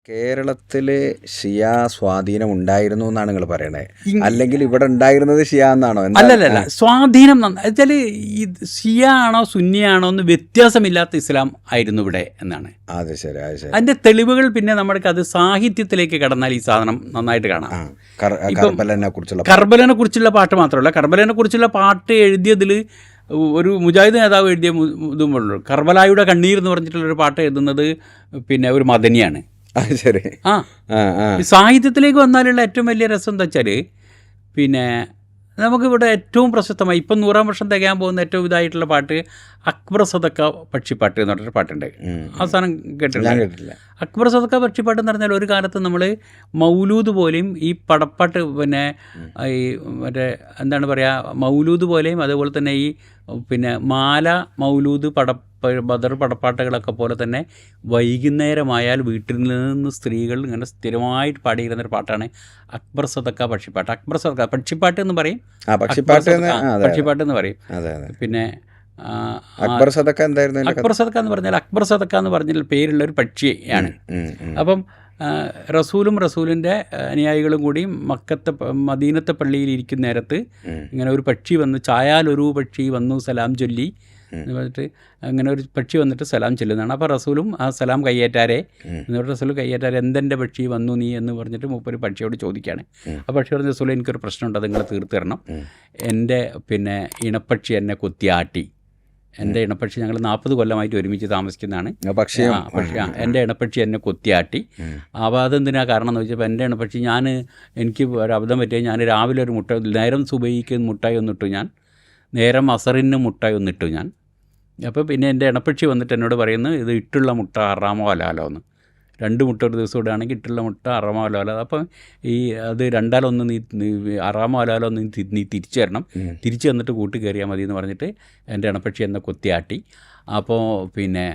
കേരളത്തില് ഷിയ സ്വാധീനം ഉണ്ടായിരുന്നു എന്നാണ് നിങ്ങൾ പറയണേ, അല്ലെങ്കിൽ ഇവിടെ ഉണ്ടായിരുന്നത് ഷിയ എന്നാണോ? അല്ലല്ല, സ്വാധീനം വെച്ചാൽ ഈ ഷിയ ആണോ സുന്നിയാണോ എന്ന് വ്യത്യാസമില്ലാത്ത ഇസ്ലാം ആയിരുന്നു ഇവിടെ എന്നാണ്. അത് ശരി, അത് ശരി. അതിൻ്റെ തെളിവുകൾ പിന്നെ നമ്മൾക്ക് അത് സാഹിത്യത്തിലേക്ക് കടന്നാൽ ഈ സാധനം നന്നായിട്ട് കാണാം. കർബലനെ കുറിച്ചുള്ള പാട്ട് മാത്രമല്ല, കർബലനെ കുറിച്ചുള്ള പാട്ട് എഴുതിയതിൽ ഒരു മുജാഹിദ് നേതാവ് എഴുതിയ ഇതും ഉള്ളൂ. കർബലായുടെ കണ്ണീർ എന്ന് പറഞ്ഞിട്ടുള്ളൊരു പാട്ട് എഴുതുന്നത് പിന്നെ ഒരു മദനിയാണ്. ശരി. സാഹിത്യത്തിലേക്ക് വന്നാലുള്ള ഏറ്റവും വലിയ രസം എന്താ വെച്ചാൽ, പിന്നെ നമുക്കിവിടെ ഏറ്റവും പ്രശസ്തമായി ഇപ്പം 100-ാം വർഷം തികയാൻ പോകുന്ന ഏറ്റവും ഇതായിട്ടുള്ള പാട്ട് അക്ബർ സദക്ക പക്ഷിപ്പാട്ട് എന്ന് പറഞ്ഞൊരു പാട്ടുണ്ട്. അവസാനം കേട്ടിട്ടില്ല? അക്ബർ സദക്ക പക്ഷിപ്പാട്ട് എന്ന് പറഞ്ഞാൽ ഒരു കാലത്ത് നമ്മൾ മൗലൂദ് പോലെയും ഈ പടപ്പാട്ട് പിന്നെ ഈ മറ്റേ എന്താണ് പറയുക, മൗലൂദ് പോലെയും അതുപോലെ തന്നെ ഈ പിന്നെ മാല മൗലൂദ് ബദർ പടപ്പാട്ടുകളൊക്കെ പോലെ തന്നെ വൈകുന്നേരമായാൽ വീട്ടിൽ നിന്ന് സ്ത്രീകൾ ഇങ്ങനെ സ്ഥിരമായിട്ട് പാടിയിരുന്നൊരു പാട്ടാണ് അക്ബർ സദക്ക പക്ഷിപ്പാട്ട്. അക്ബർ സദക്ക പക്ഷിപ്പാട്ട് എന്ന് പറയും, പക്ഷിപ്പാട്ട് എന്ന് പറയും. പിന്നെ അക്ബർ സദക്ക എന്തായിരുന്നു? അക്ബർ സദക്ക എന്ന് പറഞ്ഞാൽ, അക്ബർ സദക്ക എന്ന് പറഞ്ഞാൽ പേരുള്ള ഒരു പക്ഷിയാണ്. അപ്പം റസൂലിൻ്റെ അനുയായികളും കൂടി മദീനത്തെ പള്ളിയിൽ ഇരിക്കുന്ന നേരത്ത് ഇങ്ങനെ ഒരു പക്ഷി വന്ന്, ചായാലൊരു പക്ഷി വന്നു സലാം ചൊല്ലി എന്ന് പറഞ്ഞിട്ട് അങ്ങനെ ഒരു പക്ഷി വന്നിട്ട് സലാം ചൊല്ലുന്നതാണ്. അപ്പോൾ റസൂലും ആ സലാം കയ്യേറ്റാരെ എന്നിട്ട് റസൂൽ കയ്യേറ്റാരെ എന്തെൻ്റെ പക്ഷി വന്നു നീ എന്ന് പറഞ്ഞിട്ട് മൂപ്പര് പക്ഷിയോട് ചോദിക്കുകയാണ്. ആ പക്ഷി പറഞ്ഞ റസൂൽ, എനിക്കൊരു പ്രശ്നമുണ്ട്, അത് നിങ്ങൾ തീർത്ത് തരണം. എൻ്റെ പിന്നെ ഇണപ്പക്ഷി എന്നെ കൊത്തിയാട്ടി. എൻ്റെ ഇണപ്പക്ഷി, ഞങ്ങൾ 40 കൊല്ലമായിട്ട് ഒരുമിച്ച് താമസിക്കുന്നതാണ്. എൻ്റെ ഇണപ്പക്ഷി എന്നെ കൊത്തിയാട്ടി. അപ്പോൾ അതെന്തിനാ കാരണം എന്ന് വെച്ചപ്പോൾ, എൻ്റെ ഇണപ്പക്ഷി എനിക്ക് ഒരു അബദ്ധം പറ്റിയ, ഞാൻ രാവിലെ ഒരു മുട്ട, നേരം സുബഹിക്ക് മുട്ടായി ഒന്നിട്ടു ഞാൻ, നേരം അസറിന് മുട്ടായി ഒന്നിട്ടു ഞാൻ. അപ്പോൾ പിന്നെ എൻ്റെ ഇണപ്പക്ഷി വന്നിട്ട് എന്നോട് പറയുന്നു, ഇത് ഇട്ടുള്ള മുട്ട ഹറാമോ ഹലാലോ എന്ന്. 2 മുട്ട ഒരു ദിവസം ഇടുകയാണെങ്കിൽ ഇട്ടുള്ള മുട്ട ഹറാമോ ഹലാലോ. അപ്പം അത് രണ്ടാലൊന്ന് നീ ഹറാമോ ഹലാലോ നീ തിരിച്ചു തരണം, തിരിച്ചു തന്നിട്ട് കൂട്ടി കയറിയാൽ മതി എന്ന് പറഞ്ഞിട്ട് എൻ്റെ ഇണപ്പക്ഷി എന്നെ കൊത്തിയാട്ടി. അപ്പോൾ പിന്നെ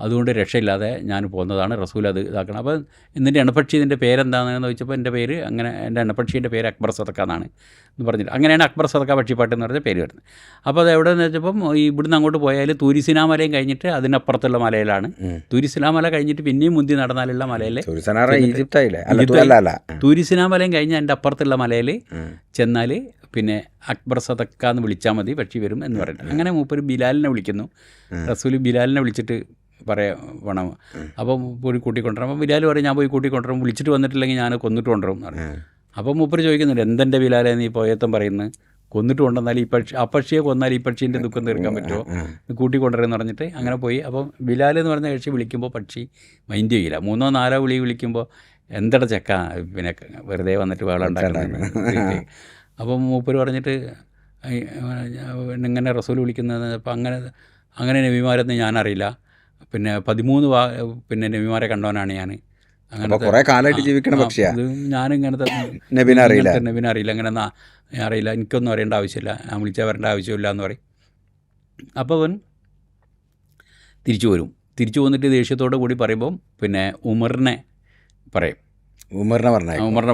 അതുകൊണ്ട് രക്ഷയില്ലാതെ ഞാൻ പോകുന്നതാണ്. റസൂൽ അത് ഇതാക്കണം. അപ്പോൾ ഇതിൻ്റെ ഇണപ്പക്ഷി ഇതിൻ്റെ പേരെന്താണെന്ന് ചോദിച്ചപ്പോൾ എൻ്റെ പേര് അങ്ങനെ, എൻ്റെ ഇണപ്പക്ഷീൻ്റെ പേര് അക്ബർ സദക്ക എന്നാണ് എന്ന് പറഞ്ഞിട്ട്, അങ്ങനെയാണ് അക്ബർ സദക്ക പക്ഷിപ്പാട്ട് എന്ന് പറഞ്ഞ പേര് വരുന്നത്. അപ്പോൾ അത് എവിടെയെന്ന് വെച്ചപ്പം ഇവിടുന്ന് അങ്ങോട്ട് പോയാൽ തൂരിസിനാ മലയും കഴിഞ്ഞിട്ട് അതിനപ്പുറത്തുള്ള മലയിലാണ്. തൂരിസിനാ മല കഴിഞ്ഞിട്ട് പിന്നെയും മുന്തി നടന്നാലുള്ള മലയിൽ, തൂരിസിനാ മലയും കഴിഞ്ഞ് എൻ്റെ അപ്പുറത്തുള്ള മലയിൽ ചെന്നാൽ പിന്നെ അക്ബർ സദക്ക എന്ന് വിളിച്ചാൽ മതി, പക്ഷി വരും എന്ന് പറയുന്നത്. അങ്ങനെ മൂപ്പര് ബിലാലിനെ വിളിക്കുന്നു. റസൂൽ ബിലാലിനെ വിളിച്ചിട്ട് വേണം. അപ്പം പോയി കൂട്ടിക്കൊണ്ടുവരും. അപ്പം ബിലാൽ പറയും, ഞാൻ പോയി കൂട്ടിക്കൊണ്ടുവരും, വിളിച്ചിട്ട് വന്നിട്ടില്ലെങ്കിൽ ഞാൻ കൊന്നിട്ട് കൊണ്ടുവരും എന്ന് പറയും. അപ്പം മൂപ്പര് ചോദിക്കുന്നുണ്ട്, എന്തെൻ്റെ ബിലാലെ നീ പോയത്തം പറയുന്നത്, കൊന്നിട്ട് കൊണ്ടുവന്നാൽ ആ പക്ഷിയെ കൊന്നാൽ ഈ പക്ഷീൻ്റെ ദുഃഖം തീർക്കാൻ പറ്റുമോ, കൂട്ടിക്കൊണ്ടുവരുമെന്ന് പറഞ്ഞിട്ട് അങ്ങനെ പോയി. അപ്പം ബിലാൽ എന്ന് പറഞ്ഞ കഴിച്ച് വിളിക്കുമ്പോൾ പക്ഷി മൈൻഡ് ചെയ്യില്ല. 3-4 വിളിക്കുമ്പോൾ എന്തട ചെക്ക പിന്നെ വെറുതെ വന്നിട്ട് വേളം ഉണ്ടാക്കുന്നത്. അപ്പം മൂപ്പര് പറഞ്ഞിട്ട് ഇങ്ങനെ റസൂൽ വിളിക്കുന്നത്. അപ്പം അങ്ങനെ നബിമാരെന്ന് ഞാനറിയില്ല. പിന്നെ 13 നബിമാരെ കണ്ടവനാണ് ഞാൻ. അങ്ങനെ കുറേ കാലമായിട്ട് ജീവിക്കണ പക്ഷിയാണ്. ഞാനിങ്ങനത്തെ നബിനെ അറിയില്ല, അങ്ങനെ അറിയില്ല, എനിക്കൊന്നും അറിയേണ്ട ആവശ്യമില്ല, ഞാൻ വിളിച്ചാൽ വരേണ്ട ആവശ്യമില്ല എന്ന് പറയും. അപ്പോൾ അവൻ തിരിച്ചു വരും. തിരിച്ചു വന്നിട്ട് ദേഷ്യത്തോടു കൂടി പറയുമ്പം പിന്നെ ഉമറിനെ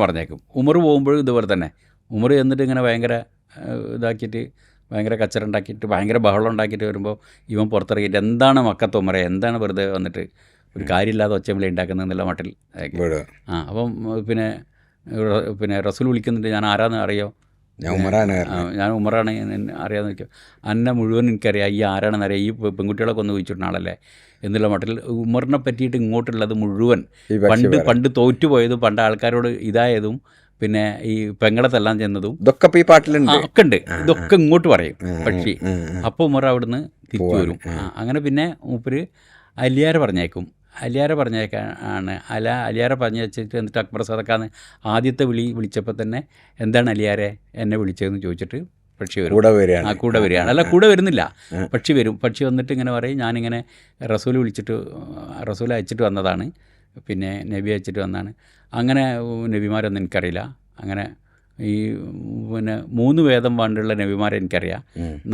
പറഞ്ഞേക്കും. ഉമർ പോകുമ്പോഴും ഇതുപോലെ തന്നെ ഉമർ എന്നിട്ട് ഇങ്ങനെ ഭയങ്കര ഇതാക്കിയിട്ട്, ഭയങ്കര കച്ചറ ഉണ്ടാക്കിയിട്ട്, ഭയങ്കര ബഹളം ഉണ്ടാക്കിയിട്ട് വരുമ്പോൾ ഇവൻ പുറത്തിറങ്ങിയിട്ട്, എന്താണ് മക്കത്ത് ഉമറെ, എന്താണ് വെറുതെ വന്നിട്ട് ഒരു കാര്യമില്ലാതെ ഒച്ചവിളി ഉണ്ടാക്കുന്നതെന്നുള്ള മട്ടിൽ. അപ്പം പിന്നെ റസൂൽ വിളിക്കുന്നുണ്ട്, ഞാൻ ആരാന്ന് അറിയോ, ഞാൻ ഉമറാണ് അറിയാമെന്ന് വയ്ക്കും. അന്നെ മുഴുവൻ എനിക്കറിയാം, ഈ ആരാണെന്ന് അറിയാം, ഈ പെൺകുട്ടികളൊക്കെ ഒന്ന് ചോദിച്ചിട്ടുള്ള ആളല്ലേ എന്നുള്ള മട്ടിൽ ഉമറിനെ പറ്റിയിട്ട് ഇങ്ങോട്ടുള്ളത് മുഴുവൻ പണ്ട് തോറ്റുപോയതും പണ്ട് ആൾക്കാരോട് ഇതായതും പിന്നെ ഈ പെങ്ങളത്തെല്ലാം ചെന്നതും ഇതൊക്കെ ഈ പാട്ടിലുണ്ട്, ഒക്കെ ഉണ്ട്. ഇതൊക്കെ ഇങ്ങോട്ട് പറയും പക്ഷി. അപ്പോൾ ഉമർ അവിടുന്ന് തിരിച്ചു വരും. അങ്ങനെ പിന്നെ മൂപ്പര് അലിയാരെ പറഞ്ഞേക്കാണ്. അലിയാരെ പറഞ്ഞിട്ട് എന്നിട്ട് അക്ബർ സദക്കാന്ന് ആദ്യത്തെ വിളിച്ചപ്പോൾ തന്നെ, എന്താണ് അലിയാരെ എന്നെ വിളിച്ചതെന്ന് ചോദിച്ചിട്ട് പക്ഷി വരും. കൂടെ വരികയാണ്. അല്ല, കൂടെ വരുന്നില്ല, പക്ഷി വരും. പക്ഷി വന്നിട്ട് ഇങ്ങനെ പറയും, ഞാനിങ്ങനെ റസൂൽ അയച്ചിട്ട് വന്നതാണ്, പിന്നെ നബി അയച്ചിട്ട് വന്നതാണ്. അങ്ങനെ നബിമാരൊന്നും എനിക്കറിയില്ല. അങ്ങനെ ഈ പിന്നെ 3 വേദം വേണ്ടുള്ള നബിമാരെ എനിക്കറിയാം.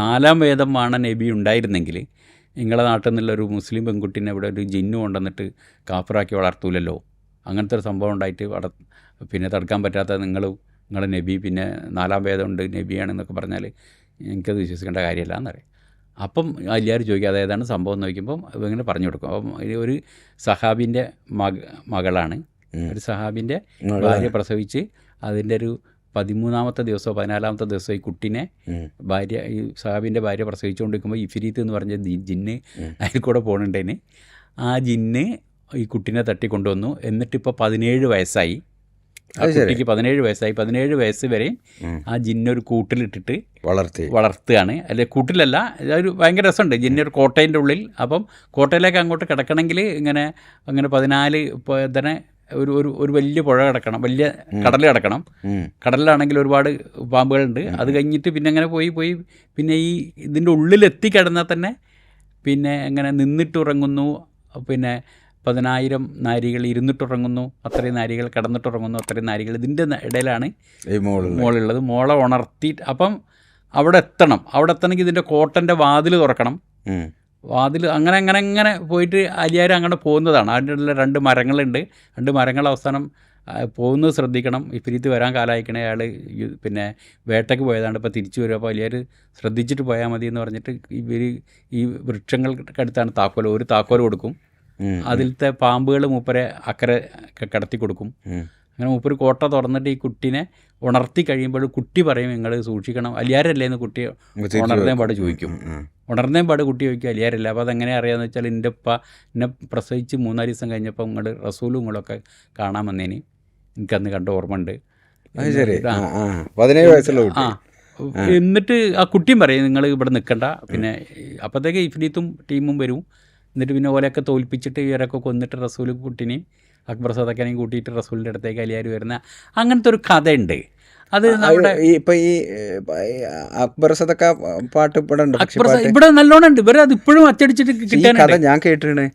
4-ാം വേദം വേണ നബി ഉണ്ടായിരുന്നെങ്കിൽ നിങ്ങളുടെ നാട്ടിൽ നിന്നുള്ളൊരു മുസ്ലിം പെൺകുട്ടീനെ ഇവിടെ ഒരു ജിന്നു കാഫിറാക്കി വളർത്തൂലല്ലോ. അങ്ങനത്തെ ഒരു സംഭവം ഉണ്ടായിട്ട് പിന്നെ തടുക്കാൻ പറ്റാത്ത നിങ്ങളുടെ നബി, പിന്നെ 4-ാം വേദമുണ്ട് നബിയാണെന്നൊക്കെ പറഞ്ഞാൽ എനിക്കത് വിശ്വസിക്കേണ്ട കാര്യമല്ല എന്നറിയാം. അപ്പം എല്ലാവരും ചോദിക്കും അതേതാണ് സംഭവം എന്ന് ചോദിക്കുമ്പം ഇങ്ങനെ പറഞ്ഞു കൊടുക്കും. അപ്പം ഒരു സഹാബിൻ്റെ മകളാണ്, ഒരു സഹാബിൻ്റെ ഭാര്യ പ്രസവിച്ച് അതിൻ്റെ ഒരു 13-ാമത്തെ ദിവസമോ 14-ാമത്തെ ദിവസമോ ഈ കുട്ടീനെ ഈ സഹാബിൻ്റെ ഭാര്യ പ്രസവിച്ചുകൊണ്ടിരിക്കുമ്പോൾ ഇഫിരീത്ത് എന്ന് പറഞ്ഞ ജിന്ന് അതിൽ കൂടെ പോകുന്നുണ്ടേന്. ആ ജിന്ന് ഈ കുട്ടീനെ തട്ടിക്കൊണ്ടുവന്നു. എന്നിട്ടിപ്പോൾ 17 വയസ്സായി. ആ കുട്ടിക്ക് 17 വയസ്സായി. 17 വയസ്സ് വരെ ആ ജിന്നൊരു കൂട്ടിലിട്ടിട്ട് വളർത്തുകയാണ്. അല്ലെ, കൂട്ടിലല്ല, ഒരു ഭയങ്കര രസമുണ്ട്. ജിന്നൊരു കോട്ടയിൻ്റെ ഉള്ളിൽ. അപ്പം കോട്ടയിലേക്ക് അങ്ങോട്ട് കിടക്കണമെങ്കിൽ അങ്ങനെ 14 തന്നെ ഒരു വലിയ പുഴ കിടക്കണം, വലിയ കടൽ കിടക്കണം. കടലിലാണെങ്കിൽ ഒരുപാട് പാമ്പുകളുണ്ട്. അത് കഴിഞ്ഞിട്ട് പിന്നെ അങ്ങനെ പോയി പിന്നെ ഈ ഇതിൻ്റെ ഉള്ളിലെത്തിക്കിടന്നാൽ തന്നെ പിന്നെ അങ്ങനെ നിന്നിട്ടുറങ്ങുന്നു. പിന്നെ 10,000 നാരികൾ ഇരുന്നിട്ടുറങ്ങുന്നു, അത്രയും നാരികൾ കിടന്നിട്ടുറങ്ങുന്നു, അത്രയും നാരികൾ. ഇതിൻ്റെ ഇടയിലാണ് മോളുള്ളത്. മോളെ ഉണർത്തി അപ്പം അവിടെ എത്തണം. അവിടെ എത്തണമെങ്കിൽ ഇതിൻ്റെ കോട്ടൻ്റെ വാതിൽ തുറക്കണം. വാതിൽ അങ്ങനെ പോയിട്ട് അലിയാർ അങ്ങോട്ട് പോകുന്നതാണ്. അതിൻ്റെ ഉള്ള 2 മരങ്ങളുണ്ട്. 2 മരങ്ങൾ അവസാനം പോകുന്നത് ശ്രദ്ധിക്കണം. ഇഫ്രീത്ത് വരാൻ കാലമായിക്കണേ. അയാൾ പിന്നെ വേട്ടയ്ക്ക് പോയതാണ്, ഇപ്പോൾ തിരിച്ചു വരും. അപ്പോൾ അലിയാർ ശ്രദ്ധിച്ചിട്ട് പോയാൽ മതി എന്ന് പറഞ്ഞിട്ട് ഇവർ ഈ വൃക്ഷങ്ങൾക്കടുത്താണ് താക്കോൽ. ഒരു താക്കോൽ കൊടുക്കും. അതിലത്തെ പാമ്പുകൾ മൂപ്പരെ അക്കരെ കിടത്തി കൊടുക്കും. അങ്ങനെ മൂപ്പര് കോട്ട തുറന്നിട്ട് ഈ കുട്ടീനെ ഉണർത്തി കഴിയുമ്പോൾ കുട്ടി പറയും, നിങ്ങൾ സൂക്ഷിക്കണം, അലിയാരല്ലേ എന്ന് കുട്ടി ഉണർന്നേം പാട് ചോദിക്കും. ഉണർന്നേം പാട് കുട്ടി ചോദിക്കും, അലിയാരല്ല. അപ്പോൾ അതെങ്ങനെ അറിയാമെന്ന് വെച്ചാൽ എൻ്റെ ഉപ്പ എന്നെ പ്രസവിച്ച് 3-4 ദിവസം കഴിഞ്ഞപ്പോൾ നിങ്ങൾ റസൂലും നിങ്ങളൊക്കെ കാണാൻ വന്നേന് എനിക്കന്ന് കണ്ട ഓർമ്മ ഉണ്ട്. എന്നിട്ട് ആ കുട്ടിയും പറയും, നിങ്ങൾ ഇവിടെ നിൽക്കണ്ട. പിന്നെ അപ്പോഴത്തേക്ക് ഇഫ്രീത്തും ടീമും വരും. എന്നിട്ട് പിന്നെ ഓലൊക്കെ തോൽപ്പിച്ചിട്ട് ഇവരൊക്കെ കൊന്നിട്ട് റസൂൽ കുട്ടീനെയും അക്ബർ സദക്കാനെയും കൂട്ടിയിട്ട് റസൂലിൻ്റെ അടുത്തേക്ക് അലിയാർ വരുന്ന അങ്ങനത്തെ ഒരു കഥയുണ്ട്. അത് നമ്മുടെ ഇപ്പം ഈ അക്ബർ സദക്ക പാട്ട് ഇവിടെ നല്ലോണം ഉണ്ട്. ഇവർ അത് ഇപ്പോഴും അച്ചടിച്ചിട്ട് കിട്ടാൻ ഞാൻ കേട്ടിട്ടുണ്ട്.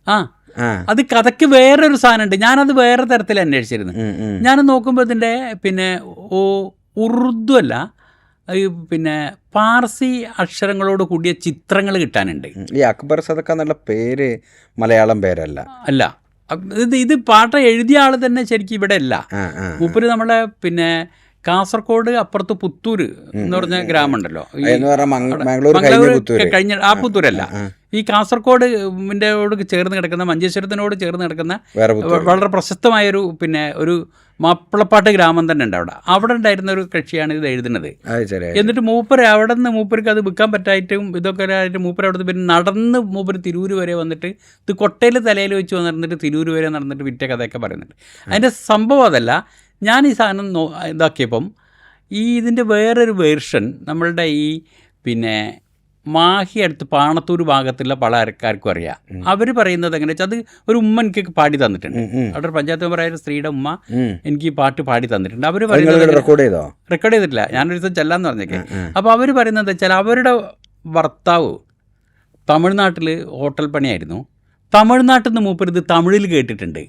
അത് കഥയ്ക്ക് വേറൊരു സാധനമുണ്ട്. ഞാനത് വേറെ തരത്തിൽ അന്വേഷിച്ചിരുന്നു. ഞാൻ നോക്കുമ്പോൾ ഇതിൻ്റെ പിന്നെ ഉറുദു അല്ല, പിന്നെ പാർസി അക്ഷരങ്ങളോട് കൂടിയ ചിത്രങ്ങൾ കിട്ടാനുണ്ട്. ഈ അക്ബർ സദക്ക എന്നുള്ള പേര് മലയാളം പേരല്ല. ഇത് പാട്ട് എഴുതിയ ആൾ തന്നെ ശരിക്കും ഇവിടെ അല്ല. മൂപ്പര് നമ്മളെ പിന്നെ കാസർഗോഡ് അപ്പുറത്ത് പുത്തൂർ എന്ന് പറഞ്ഞ ഗ്രാമമുണ്ടല്ലോ, കഴിഞ്ഞ ആ പുത്തൂരല്ല, ഈ കാസർഗോഡിനോട് ചേർന്ന് കിടക്കുന്ന മഞ്ചേശ്വരത്തിനോട് ചേർന്ന് കിടക്കുന്ന വളരെ പ്രശസ്തമായൊരു പിന്നെ ഒരു മാപ്പിളപ്പാട്ട് ഗ്രാമം തന്നെ ഉണ്ട്. അവിടെ ഉണ്ടായിരുന്ന ഒരു കക്ഷിയാണ് ഇത് എഴുതുന്നത്. എന്നിട്ട് അവിടെ നിന്ന് മൂപ്പർക്ക് അത് വിൽക്കാൻ പറ്റായിട്ടും ഇതൊക്കെ ആയിട്ട് മൂപ്പര് അവിടെ പിന്നെ നടന്ന് മൂപ്പര് തിരൂര് വരെ വന്നിട്ട് ഇത് കൊട്ടയിൽ തലയിൽ വെച്ച് വന്നിട്ട് തിരൂര് വരെ നടന്നിട്ട് വിറ്റ കഥയൊക്കെ പറയുന്നുണ്ട്. അതിൻ്റെ സംഭവം അതല്ല. ഞാൻ ഈ സാധനം ഇതാക്കിയപ്പം ഇതിൻ്റെ വേറൊരു വേർഷൻ നമ്മളുടെ ഈ പിന്നെ മാഹി അടുത്ത് പാണത്തൂർ ഭാഗത്തുള്ള പല ആൾക്കാർക്കും അറിയാം. അവർ പറയുന്നത് എങ്ങനെ വെച്ചാൽ, അത് ഒരു ഉമ്മ എനിക്ക് പാടി തന്നിട്ടുണ്ട്. അവിടെ ഒരു പഞ്ചായത്ത് മെമ്പറായ സ്ത്രീയുടെ ഉമ്മ എനിക്ക് ഈ പാട്ട് പാടി തന്നിട്ടുണ്ട്. അവർ പറയുന്നത് റെക്കോർഡ് ചെയ്തിട്ടില്ല, ഞാനൊരു ദിവസം ചെല്ലാന്ന് പറഞ്ഞേക്കെ. അപ്പോൾ അവർ പറയുന്നത് വെച്ചാൽ അവരുടെ ഭർത്താവ് തമിഴ്നാട്ടിൽ ഹോട്ടൽ പണിയായിരുന്നു. തമിഴ്നാട്ടിൽ നിന്ന് മൂപ്പര് ഇത് തമിഴിൽ കേട്ടിട്ടുണ്ട്.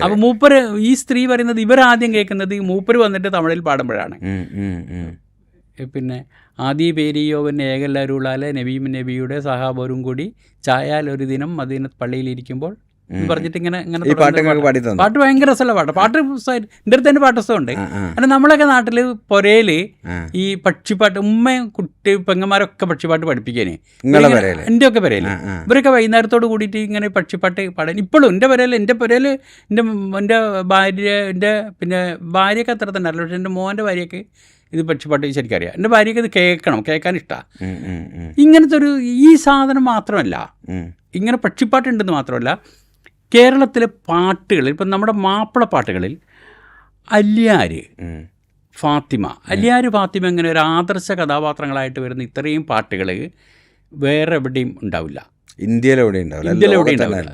അപ്പോൾ മൂപ്പര് ഈ സ്ത്രീ പറയുന്നത് ഇവരാദ്യം കേൾക്കുന്നത് മൂപ്പര് വന്നിട്ട് തമിഴിൽ പാടുമ്പോഴാണ്. പിന്നെ ആദി പേരിയോവൻ ഏകല്ലരുളാലെ നബിയും നബിയുടെ സഹാബരും കൂടി ചായാൽ ഒരു ദിനം മദീനത്ത് പള്ളിയിലിരിക്കുമ്പോൾ എന്ന് പറഞ്ഞിട്ട് ഇങ്ങനെ പാട്ട് ഭയങ്കര രസമുള്ള പാട്ട് എൻ്റെ അടുത്ത് തന്നെ പാട്ടുസമുണ്ട്. കാരണം നമ്മളൊക്കെ നാട്ടിൽ പുരയിൽ ഈ പക്ഷിപ്പാട്ട് ഉമ്മയും കുട്ടി പെങ്ങന്മാരൊക്കെ പക്ഷിപ്പാട്ട് പഠിപ്പിക്കാന് എൻ്റെ ഒക്കെ പുരയിൽ ഇവരൊക്കെ വൈകുന്നേരത്തോട് കൂടിയിട്ട് ഇങ്ങനെ പക്ഷിപ്പാട്ട് പാടാൻ ഇപ്പോഴും എൻ്റെ പുരയിൽ എൻ്റെ ഭാര്യ പിന്നെ ഭാര്യയൊക്കെ അത്ര തന്നെ അറിയില്ല. പക്ഷേ എൻ്റെ മോൻ്റെ ഭാര്യയൊക്കെ ഇത് പക്ഷിപ്പാട്ട് ശരിക്കും അറിയാം. എൻ്റെ ഭാര്യയ്ക്ക് ഇത് കേൾക്കാൻ ഇഷ്ടമാണ്. ഇങ്ങനത്തെ ഒരു ഈ സാധനം മാത്രമല്ല, ഇങ്ങനെ പക്ഷിപ്പാട്ടുണ്ടെന്ന് മാത്രമല്ല, കേരളത്തിലെ പാട്ടുകളിൽ ഇപ്പം നമ്മുടെ മാപ്പിള പാട്ടുകളിൽ അലിയാർ ഫാത്തിമ ഇങ്ങനെ ഒരു ആദർശ കഥാപാത്രങ്ങളായിട്ട് വരുന്ന ഇത്രയും പാട്ടുകൾ വേറെ എവിടെയും ഉണ്ടാവില്ല. ഇന്ത്യയിലെവിടെ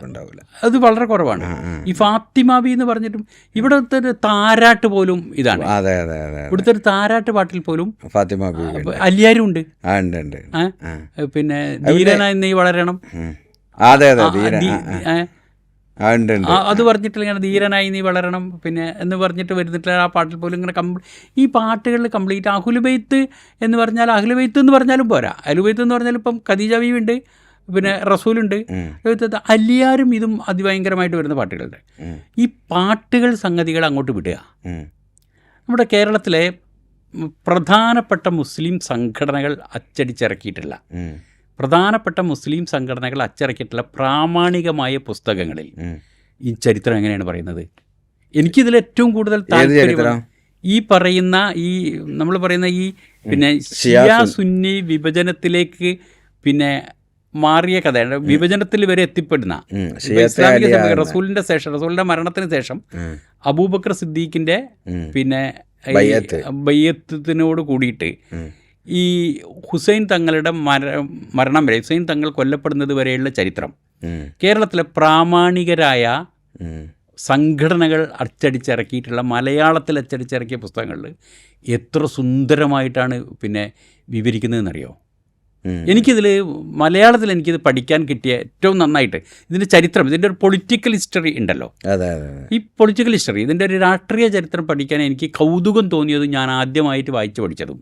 ഉണ്ടാവില്ല. അത് വളരെ കുറവാണ്. ഈ ഫാത്തിമാബി എന്ന് പറഞ്ഞിട്ടും ഇവിടുത്തെ ഒരു താരാട്ട് പോലും ഇതാണ്. ഇവിടുത്തെ ഒരു താരാട്ട് പാട്ടിൽ പോലും അലിയാരും ഉണ്ട്. പിന്നെ ധീരനായി നീ വളരണം, അത് പറഞ്ഞിട്ടില്ല ഇങ്ങനെ ധീരനായി നീ വളരണം പിന്നെ എന്ന് പറഞ്ഞിട്ട് വരുന്നിട്ടില്ല. ആ പാട്ടിൽ പോലും ഇങ്ങനെ ഈ പാട്ടുകളിൽ കംപ്ലീറ്റ് അഹ്ലുബൈത്ത് എന്ന് പറഞ്ഞാൽ അഹ്ലുബൈത്ത് എന്ന് പറഞ്ഞാലും പോരാ. അഹ്ലുബൈത്ത് എന്ന് പറഞ്ഞാൽ ഇപ്പം ഖദീജ ബീവി ഉണ്ട്, പിന്നെ റസൂലുണ്ട്, അലിയാരും ഇതും അതിഭയങ്കരമായിട്ട് വരുന്ന പാട്ടുകളുണ്ട്. ഈ പാട്ടുകൾ സംഗതികൾ അങ്ങോട്ട് വിടുക. നമ്മുടെ കേരളത്തിലെ പ്രധാനപ്പെട്ട മുസ്ലിം സംഘടനകൾ അച്ചടിച്ചിറക്കിയിട്ടുള്ള പ്രാമാണികമായ പുസ്തകങ്ങളിൽ ഈ ചരിത്രം എങ്ങനെയാണ് പറയുന്നത്? എനിക്കിതിൽ ഏറ്റവും കൂടുതൽ താല്പര്യം ഈ പറയുന്ന ഈ നമ്മൾ പറയുന്ന ഈ പിന്നെ ഷിയ സുന്നി വിഭജനത്തിലേക്ക് പിന്നെ മാറിയ കഥയാണ്. വിഭജനത്തിൽ വരെ എത്തിപ്പെടുന്ന ഇസ്ലാമിക റസൂലിന്റെ ശേഷം, റസൂലിന്റെ മരണത്തിന് ശേഷം അബൂബക്കർ സിദ്ദീഖിന്റെ പിന്നെ ബയ്യത്തിനോട് കൂടിയിട്ട് ഈ ഹുസൈൻ തങ്ങളുടെ മരണം വരെ, ഹുസൈൻ തങ്ങൾ കൊല്ലപ്പെടുന്നത് വരെയുള്ള ചരിത്രം കേരളത്തിലെ പ്രാമാണികരായ സംഘടനകൾ അച്ചടിച്ചിറക്കിയിട്ടുള്ള, മലയാളത്തിൽ അച്ചടിച്ചിറക്കിയ പുസ്തകങ്ങളിൽ എത്ര സുന്ദരമായിട്ടാണ് പിന്നെ വിവരിക്കുന്നതെന്നറിയോ? എനിക്കിതിൽ മലയാളത്തിൽ എനിക്കിത് പഠിക്കാൻ കിട്ടിയ ഏറ്റവും നന്നായിട്ട് ഇതിൻ്റെ ചരിത്രം, ഇതിൻ്റെ ഒരു പൊളിറ്റിക്കൽ ഹിസ്റ്ററി ഉണ്ടല്ലോ, ഈ പൊളിറ്റിക്കൽ ഹിസ്റ്ററി, ഇതിൻ്റെ ഒരു രാഷ്ട്രീയ ചരിത്രം പഠിക്കാൻ എനിക്ക് കൗതുകം തോന്നിയതും ഞാൻ ആദ്യമായിട്ട് വായിച്ചു പഠിച്ചതും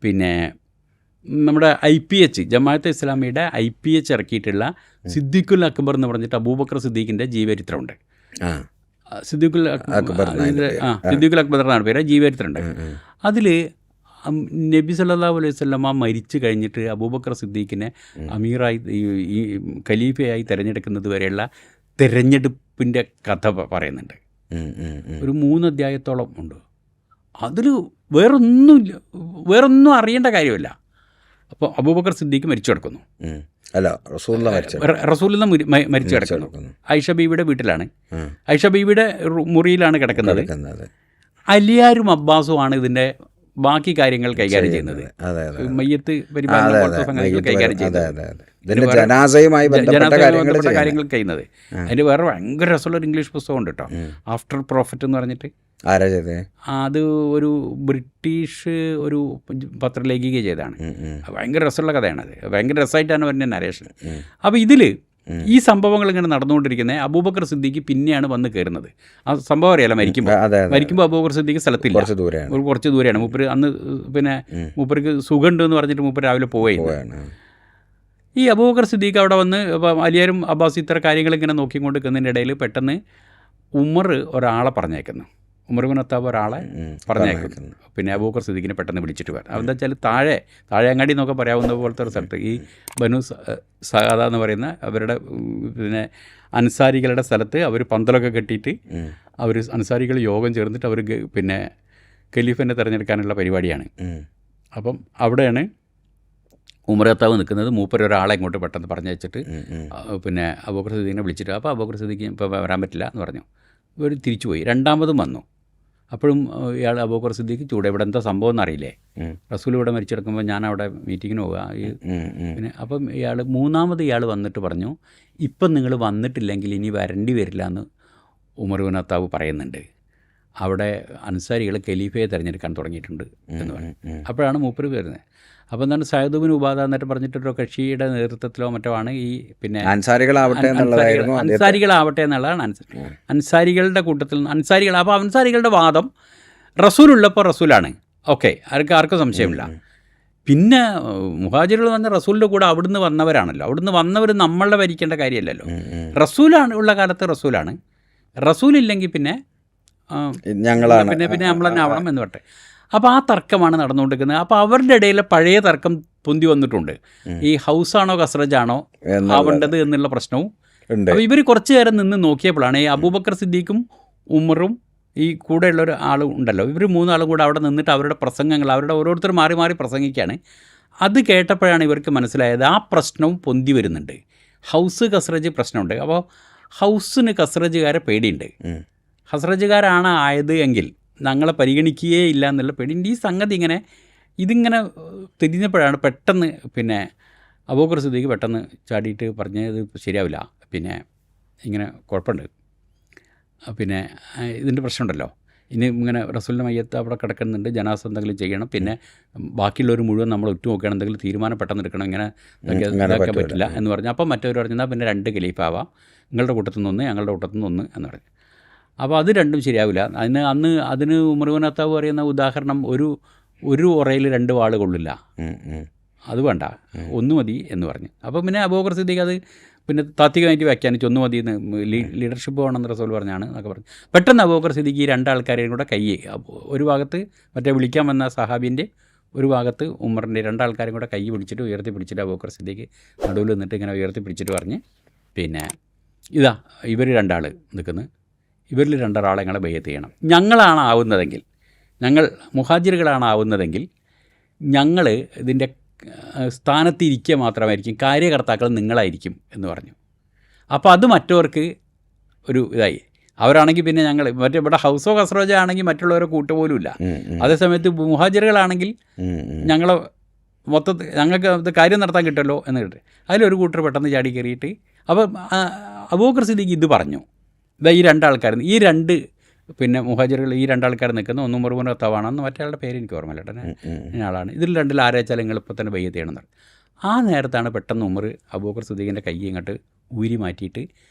പിന്നെ നമ്മുടെ IPH ജമാഅത്തെ ഇസ്ലാമിയുടെ IPH ഇറക്കിയിട്ടുള്ള സിദ്ദീഖുൽ അക്ബർ എന്ന് പറഞ്ഞിട്ട് അബൂബക്കർ സിദ്ദീഖിൻ്റെ ജീവചരിത്രമുണ്ട്. സിദ്ദീഖുൽ അക്ബർ എന്നാണ് പേര്, ജീവചരിത്രമുണ്ട്. അതിൽ നബി സല്ലല്ലാഹു അലൈഹി വസല്ലമ മരിച്ചു കഴിഞ്ഞിട്ട് അബൂബക്കർ സിദ്ദീഖിനെ അമീറായി ഈ ഖലീഫയായി തിരഞ്ഞെടുക്കുന്നത് വരെയുള്ള തിരഞ്ഞെടുപ്പിൻ്റെ കഥ പറയുന്നുണ്ട്. ഒരു 3 അധ്യായത്തോളം ഉണ്ട്. അതിൽ വേറൊന്നും അറിയേണ്ട കാര്യമില്ല. അപ്പോൾ അബൂബക്കർ സിദ്ദീഖ് മരിച്ചു കിടക്കുന്നു, റസൂലുള്ളാഹി മരിച്ചു കിടക്കുന്നു. ആയിഷ ബീവിയുടെ വീട്ടിലാണ്, ആയിഷ ബീവിയുടെ മുറിയിലാണ് കിടക്കുന്നത്. അലിയാരും അബ്ബാസുമാണ് ഇതിൻ്റെ ബാക്കി കാര്യങ്ങൾ കൈകാര്യം ചെയ്യുന്നത്. മയ്യത്ത് പരിപാലന കൈകാര്യം ചെയ്യുന്നത്, ജനാസയുമായി ബന്ധപ്പെട്ട കാര്യങ്ങൾ ചെയ്യുന്നത്. അതിന് വേറെ ഭയങ്കര രസമുള്ളൊരു ഇംഗ്ലീഷ് പുസ്തകം ഉണ്ട് കേട്ടോ, ആഫ്റ്റർ പ്രോഫിറ്റ് എന്ന് പറഞ്ഞിട്ട്. അത് ഒരു ബ്രിട്ടീഷ് ഒരു പത്രലേഖിക ചെയ്തതാണ്. ഭയങ്കര രസമുള്ള കഥയാണത്, ഭയങ്കര രസമായിട്ടാണ് പറഞ്ഞ നരേഷൻ. അപ്പോൾ ഇതിൽ ഈ സംഭവങ്ങൾ ഇങ്ങനെ നടന്നുകൊണ്ടിരിക്കുന്നത് അബൂബക്കർ സിദ്ദീഖ് പിന്നെയാണ് വന്ന് കയറുന്നത്. ആ സംഭവം അറിയാലോ, മരിക്കുമ്പോൾ അബൂബക്കർ സിദ്ദീഖ് സ്ഥലത്തില്ല, കുറച്ച് ദൂരെയാണ്. മൂപ്പര് അന്ന് പിന്നെ മൂപ്പർക്ക് സുഖമുണ്ട് എന്ന് പറഞ്ഞിട്ട് മൂപ്പര് രാവിലെ പോവുകയാണ്. ഈ അബൂബക്കർ സിദ്ദീഖ് അവിടെ വന്ന് അലിയാരും അബ്ബാസ് ഇത്ര കാര്യങ്ങൾ ഇങ്ങനെ നോക്കിക്കൊണ്ട് നിൽക്കുന്നതിൻ്റെ ഇടയിൽ പെട്ടെന്ന് ഉമർ ഒരാളെ പറഞ്ഞേക്കുന്നു, ഉമർ ബിൻ ഖത്താബ് ഒരാളെ പറഞ്ഞേക്കുന്നു. പിന്നെ അബൂബക്കർ സിദ്ദീഖിനെ പെട്ടെന്ന് വിളിച്ചിട്ട് വരാം. അതെന്താ വെച്ചാൽ താഴെങ്ങാടി എന്നൊക്കെ പറയാവുന്ന പോലത്തെ ഒരു സ്ഥലത്ത് ഈ ബനു സഅദ എന്ന് പറയുന്ന അവരുടെ പിന്നെ അൻസാരികളുടെ സ്ഥലത്ത് അവർ പന്തലൊക്കെ കെട്ടിയിട്ട് അവർ അൻസാരികൾ യോഗം ചേർന്നിട്ട് അവർ പിന്നെ ഖലീഫിനെ തിരഞ്ഞെടുക്കാനുള്ള പരിപാടിയാണ്. അപ്പം അവിടെയാണ് ഉമർ ഖത്താബ് നിൽക്കുന്നത്. മൂപ്പര് ഒരാളെ ഇങ്ങോട്ട് പെട്ടെന്ന് പറഞ്ഞയച്ചിട്ട് പിന്നെ അബൂബക്കർ സിദ്ദീഖിനെ വിളിച്ചിട്ട്, അപ്പോൾ അബൂബക്കർ സിദ്ദീഖ് ഇപ്പോൾ വരാൻ പറ്റില്ല എന്ന് പറഞ്ഞു. ഇവർ തിരിച്ചു പോയി. രണ്ടാമതും വന്നു. അപ്പോഴും ഇയാൾ അബൂബക്കർ സിദ്ദീഖ് ചൂടെ ഇവിടെ എന്താ സംഭവം എന്നറിയില്ലേ, റസൂൽ ഇവിടെ മരിച്ചെടുക്കുമ്പോൾ ഞാൻ അവിടെ മീറ്റിങ്ങിന് പോവുക പിന്നെ. അപ്പം മൂന്നാമത് ഇയാൾ വന്നിട്ട് പറഞ്ഞു, ഇപ്പം നിങ്ങൾ വന്നിട്ടില്ലെങ്കിൽ ഇനി വരേണ്ടി വരില്ല എന്ന് ഉമർ ബിൻ ഖത്താബ് പറയുന്നുണ്ട്. അവിടെ അൻസാരികൾ ഖലീഫയെ തിരഞ്ഞെടുക്കാൻ തുടങ്ങിയിട്ടുണ്ട് എന്ന് പറഞ്ഞു. അപ്പോഴാണ് മൂപ്പര് വരുന്നത്. അപ്പോൾ എന്താണ് സഅദ് ബിൻ ഉബാദ എന്നിട്ട് പറഞ്ഞിട്ടൊരു കക്ഷിയുടെ നേതൃത്വത്തിലോ മറ്റോ ആണ് ഈ പിന്നെ അൻസാരികളാവട്ടെ എന്നുള്ളതാണ്. അൻസാരികളുടെ കൂട്ടത്തിൽ അൻസാരികൾ. അപ്പോൾ അൻസാരികളുടെ വാദം റസൂലുള്ളപ്പോൾ റസൂലാണ്, ഓക്കെ, ആർക്കും സംശയമില്ല. പിന്നെ മുഹാജിറുകൾ വന്ന റസൂലിൻ്റെ കൂടെ അവിടുന്ന് വന്നവരാണല്ലോ, അവിടുന്ന് വന്നവർ നമ്മളെ ഭരിക്കേണ്ട കാര്യമല്ലല്ലോ. റസൂലാണ് ഉള്ള കാലത്ത് റസൂലാണ്, റസൂലില്ലെങ്കിൽ പിന്നെ പിന്നെ നമ്മൾ തന്നെ ആവണം എന്ന് പറട്ടെ. അപ്പോൾ ആ തർക്കമാണ് നടന്നുകൊണ്ടിരിക്കുന്നത്. അപ്പോൾ അവരുടെ ഇടയിലെ പഴയ തർക്കം പൊന്തി വന്നിട്ടുണ്ട്. ഈ ഹൗസാണോ ഖസ്റജാണോ ആവേണ്ടത് എന്നുള്ള പ്രശ്നവും. അപ്പോൾ ഇവർ കുറച്ച് നേരം നിന്ന് നോക്കിയപ്പോഴാണ് ഈ അബൂബക്കർ സിദ്ദീഖും ഉമറും ഈ കൂടെയുള്ള ഒരു ആളും ഉണ്ടല്ലോ, ഇവർ 3 ആളും കൂടെ അവിടെ നിന്നിട്ട് അവരുടെ പ്രസംഗങ്ങൾ, അവരുടെ ഓരോരുത്തർ മാറി മാറി പ്രസംഗിക്കുകയാണ്. അത് കേട്ടപ്പോഴാണ് ഇവർക്ക് മനസ്സിലായത് ആ പ്രശ്നവും പൊന്തി വരുന്നുണ്ട്. ഹൗസ് ഖസ്റജ് പ്രശ്നമുണ്ട്. അപ്പോൾ ഹൗസിന് ഖസ്റജുകാരെ പേടിയുണ്ട്. ഖസ്റജുകാരാണ് ആയത് എങ്കിൽ ഞങ്ങളെ പരിഗണിക്കുകയേ ഇല്ല എന്നുള്ള പേടി. ഈ സംഗതി ഇതിങ്ങനെ തിരിഞ്ഞപ്പോഴാണ് പെട്ടെന്ന് പിന്നെ അബൂബക്കർ സിദ്ദീഖ് പെട്ടെന്ന് ചാടിയിട്ട് പറഞ്ഞത് ശരിയാവില്ല, പിന്നെ ഇങ്ങനെ കുഴപ്പമുണ്ട്, പിന്നെ ഇതിൻ്റെ പ്രശ്നമുണ്ടല്ലോ, ഇനി ഇങ്ങനെ റസൂലിൻ്റെ മയ്യത്ത് അവിടെ കിടക്കുന്നുണ്ട്, ജനാസ എന്തെങ്കിലും ചെയ്യണം, പിന്നെ ബാക്കിയുള്ളവർ മുഴുവൻ നമ്മൾ ഒറ്റുനോക്കുകയാണ്, എന്തെങ്കിലും തീരുമാനം പെട്ടെന്ന് എടുക്കണം, ഇങ്ങനെ ഇതാക്കാൻ പറ്റില്ല എന്ന് പറഞ്ഞു. അപ്പം മറ്റവർ പറഞ്ഞാൽ പിന്നെ 2 ഖലീഫാവാം, നിങ്ങളുടെ കൂട്ടത്തിൽ നിന്ന് 1 ഞങ്ങളുടെ കൂട്ടത്തിൽ നിന്ന് 1 എന്ന് പറഞ്ഞു. അപ്പോൾ അത് രണ്ടും ശരിയാവില്ല. അതിന് ഉമർ ബിൻ ഖത്താബ് പറയുന്ന ഉദാഹരണം, ഒരു ഉറയിൽ 2 വാൾ കൊള്ളില്ല, അത് വേണ്ട, 1 മതി എന്ന് പറഞ്ഞു. അപ്പോൾ പിന്നെ അബൂബക്കർ സിദ്ദീഖ് അത് പിന്നെ താത്വികമായിട്ട് വ്യാഖ്യാനിച്ച് 1 മതി എന്ന്, ലീഡർഷിപ്പ് വേണമെന്ന് റസൂൽ പറഞ്ഞാണ് എന്നൊക്കെ പറഞ്ഞു. പെട്ടെന്ന് അബൂബക്കർ സിദ്ദീഖ് ഈ 2 ആൾക്കാരെയും കൂടെ ഒരു ഭാഗത്ത് മറ്റേ വിളിക്കാൻ വന്ന സഹാബിൻ്റെ ഒരു ഭാഗത്ത് ഉമറിൻ്റെ 2 ആൾക്കാരും കൂടെ കൈ പിടിച്ചിട്ട് ഉയർത്തി പിടിച്ചിട്ട് അബൂബക്കർ സിദ്ദീഖ് നടുവിൽ നിന്നിട്ട് ഇങ്ങനെ ഉയർത്തി പിടിച്ചിട്ട് പറഞ്ഞ്, പിന്നെ ഇതാ ഇവർ 2 ആൾ നിൽക്കുന്നു, ഇവരിൽ 2 ആളെ ഞങ്ങളെ ബയ്യത്ത് ചെയ്യണം. ഞങ്ങളാണ് ആവുന്നതെങ്കിൽ, ഞങ്ങൾ മുഹാജിറുകളാണ് ആവുന്നതെങ്കിൽ ഞങ്ങൾ ഇതിൻ്റെ സ്ഥാനത്തിരിക്കുക മാത്രമായിരിക്കും, കാര്യകർത്താക്കൾ നിങ്ങളായിരിക്കും എന്ന് പറഞ്ഞു. അപ്പോൾ അത് മറ്റവർക്ക് ഒരു ഇതായി. അവരാണെങ്കിൽ പിന്നെ ഞങ്ങൾ മറ്റേ ഇവിടെ ഹൗസോ ഖസ്റോജ ആണെങ്കിൽ മറ്റുള്ളവരെ കൂട്ടുപോലുമില്ല. അതേസമയത്ത് മുഹാജിറുകളാണെങ്കിൽ ഞങ്ങളെ മൊത്തത്തിൽ ഞങ്ങൾക്ക് ഇത് കാര്യം നടത്താൻ കിട്ടുമല്ലോ എന്ന് കേട്ട് അതിലൊരു കൂട്ടർ പെട്ടെന്ന് ചാടി കയറിയിട്ട് അപ്പം അബൂബക്കർ സിദ്ദീഖ് ഇത് പറഞ്ഞു. ഇതാ ഈ 2 ആൾക്കാർ, ഈ 2 പിന്നെ മുഹാജിറുകൾ, ഈ 2 ആൾക്കാർ നിൽക്കുന്ന, ഒന്ന് ഉമർ ഇബ്നു ഖത്താബാണെന്ന്, മറ്റേ പേര് എനിക്ക് ഓർമ്മയില്ല കേട്ടോ, ആളാണ്. ഇതിൽ 2 ആരാച്ചാൽ നിങ്ങൾ ഇപ്പോൾ തന്നെ ബയ്യത്ത് ചെയ്യണം എന്ന്. ആ നേരത്താണ് പെട്ടെന്ന് ഉമർ അബൂബക്കർ സിദ്ദീഖിൻ്റെ കൈ ഇങ്ങോട്ട് ഊരി മാറ്റിയിട്ട്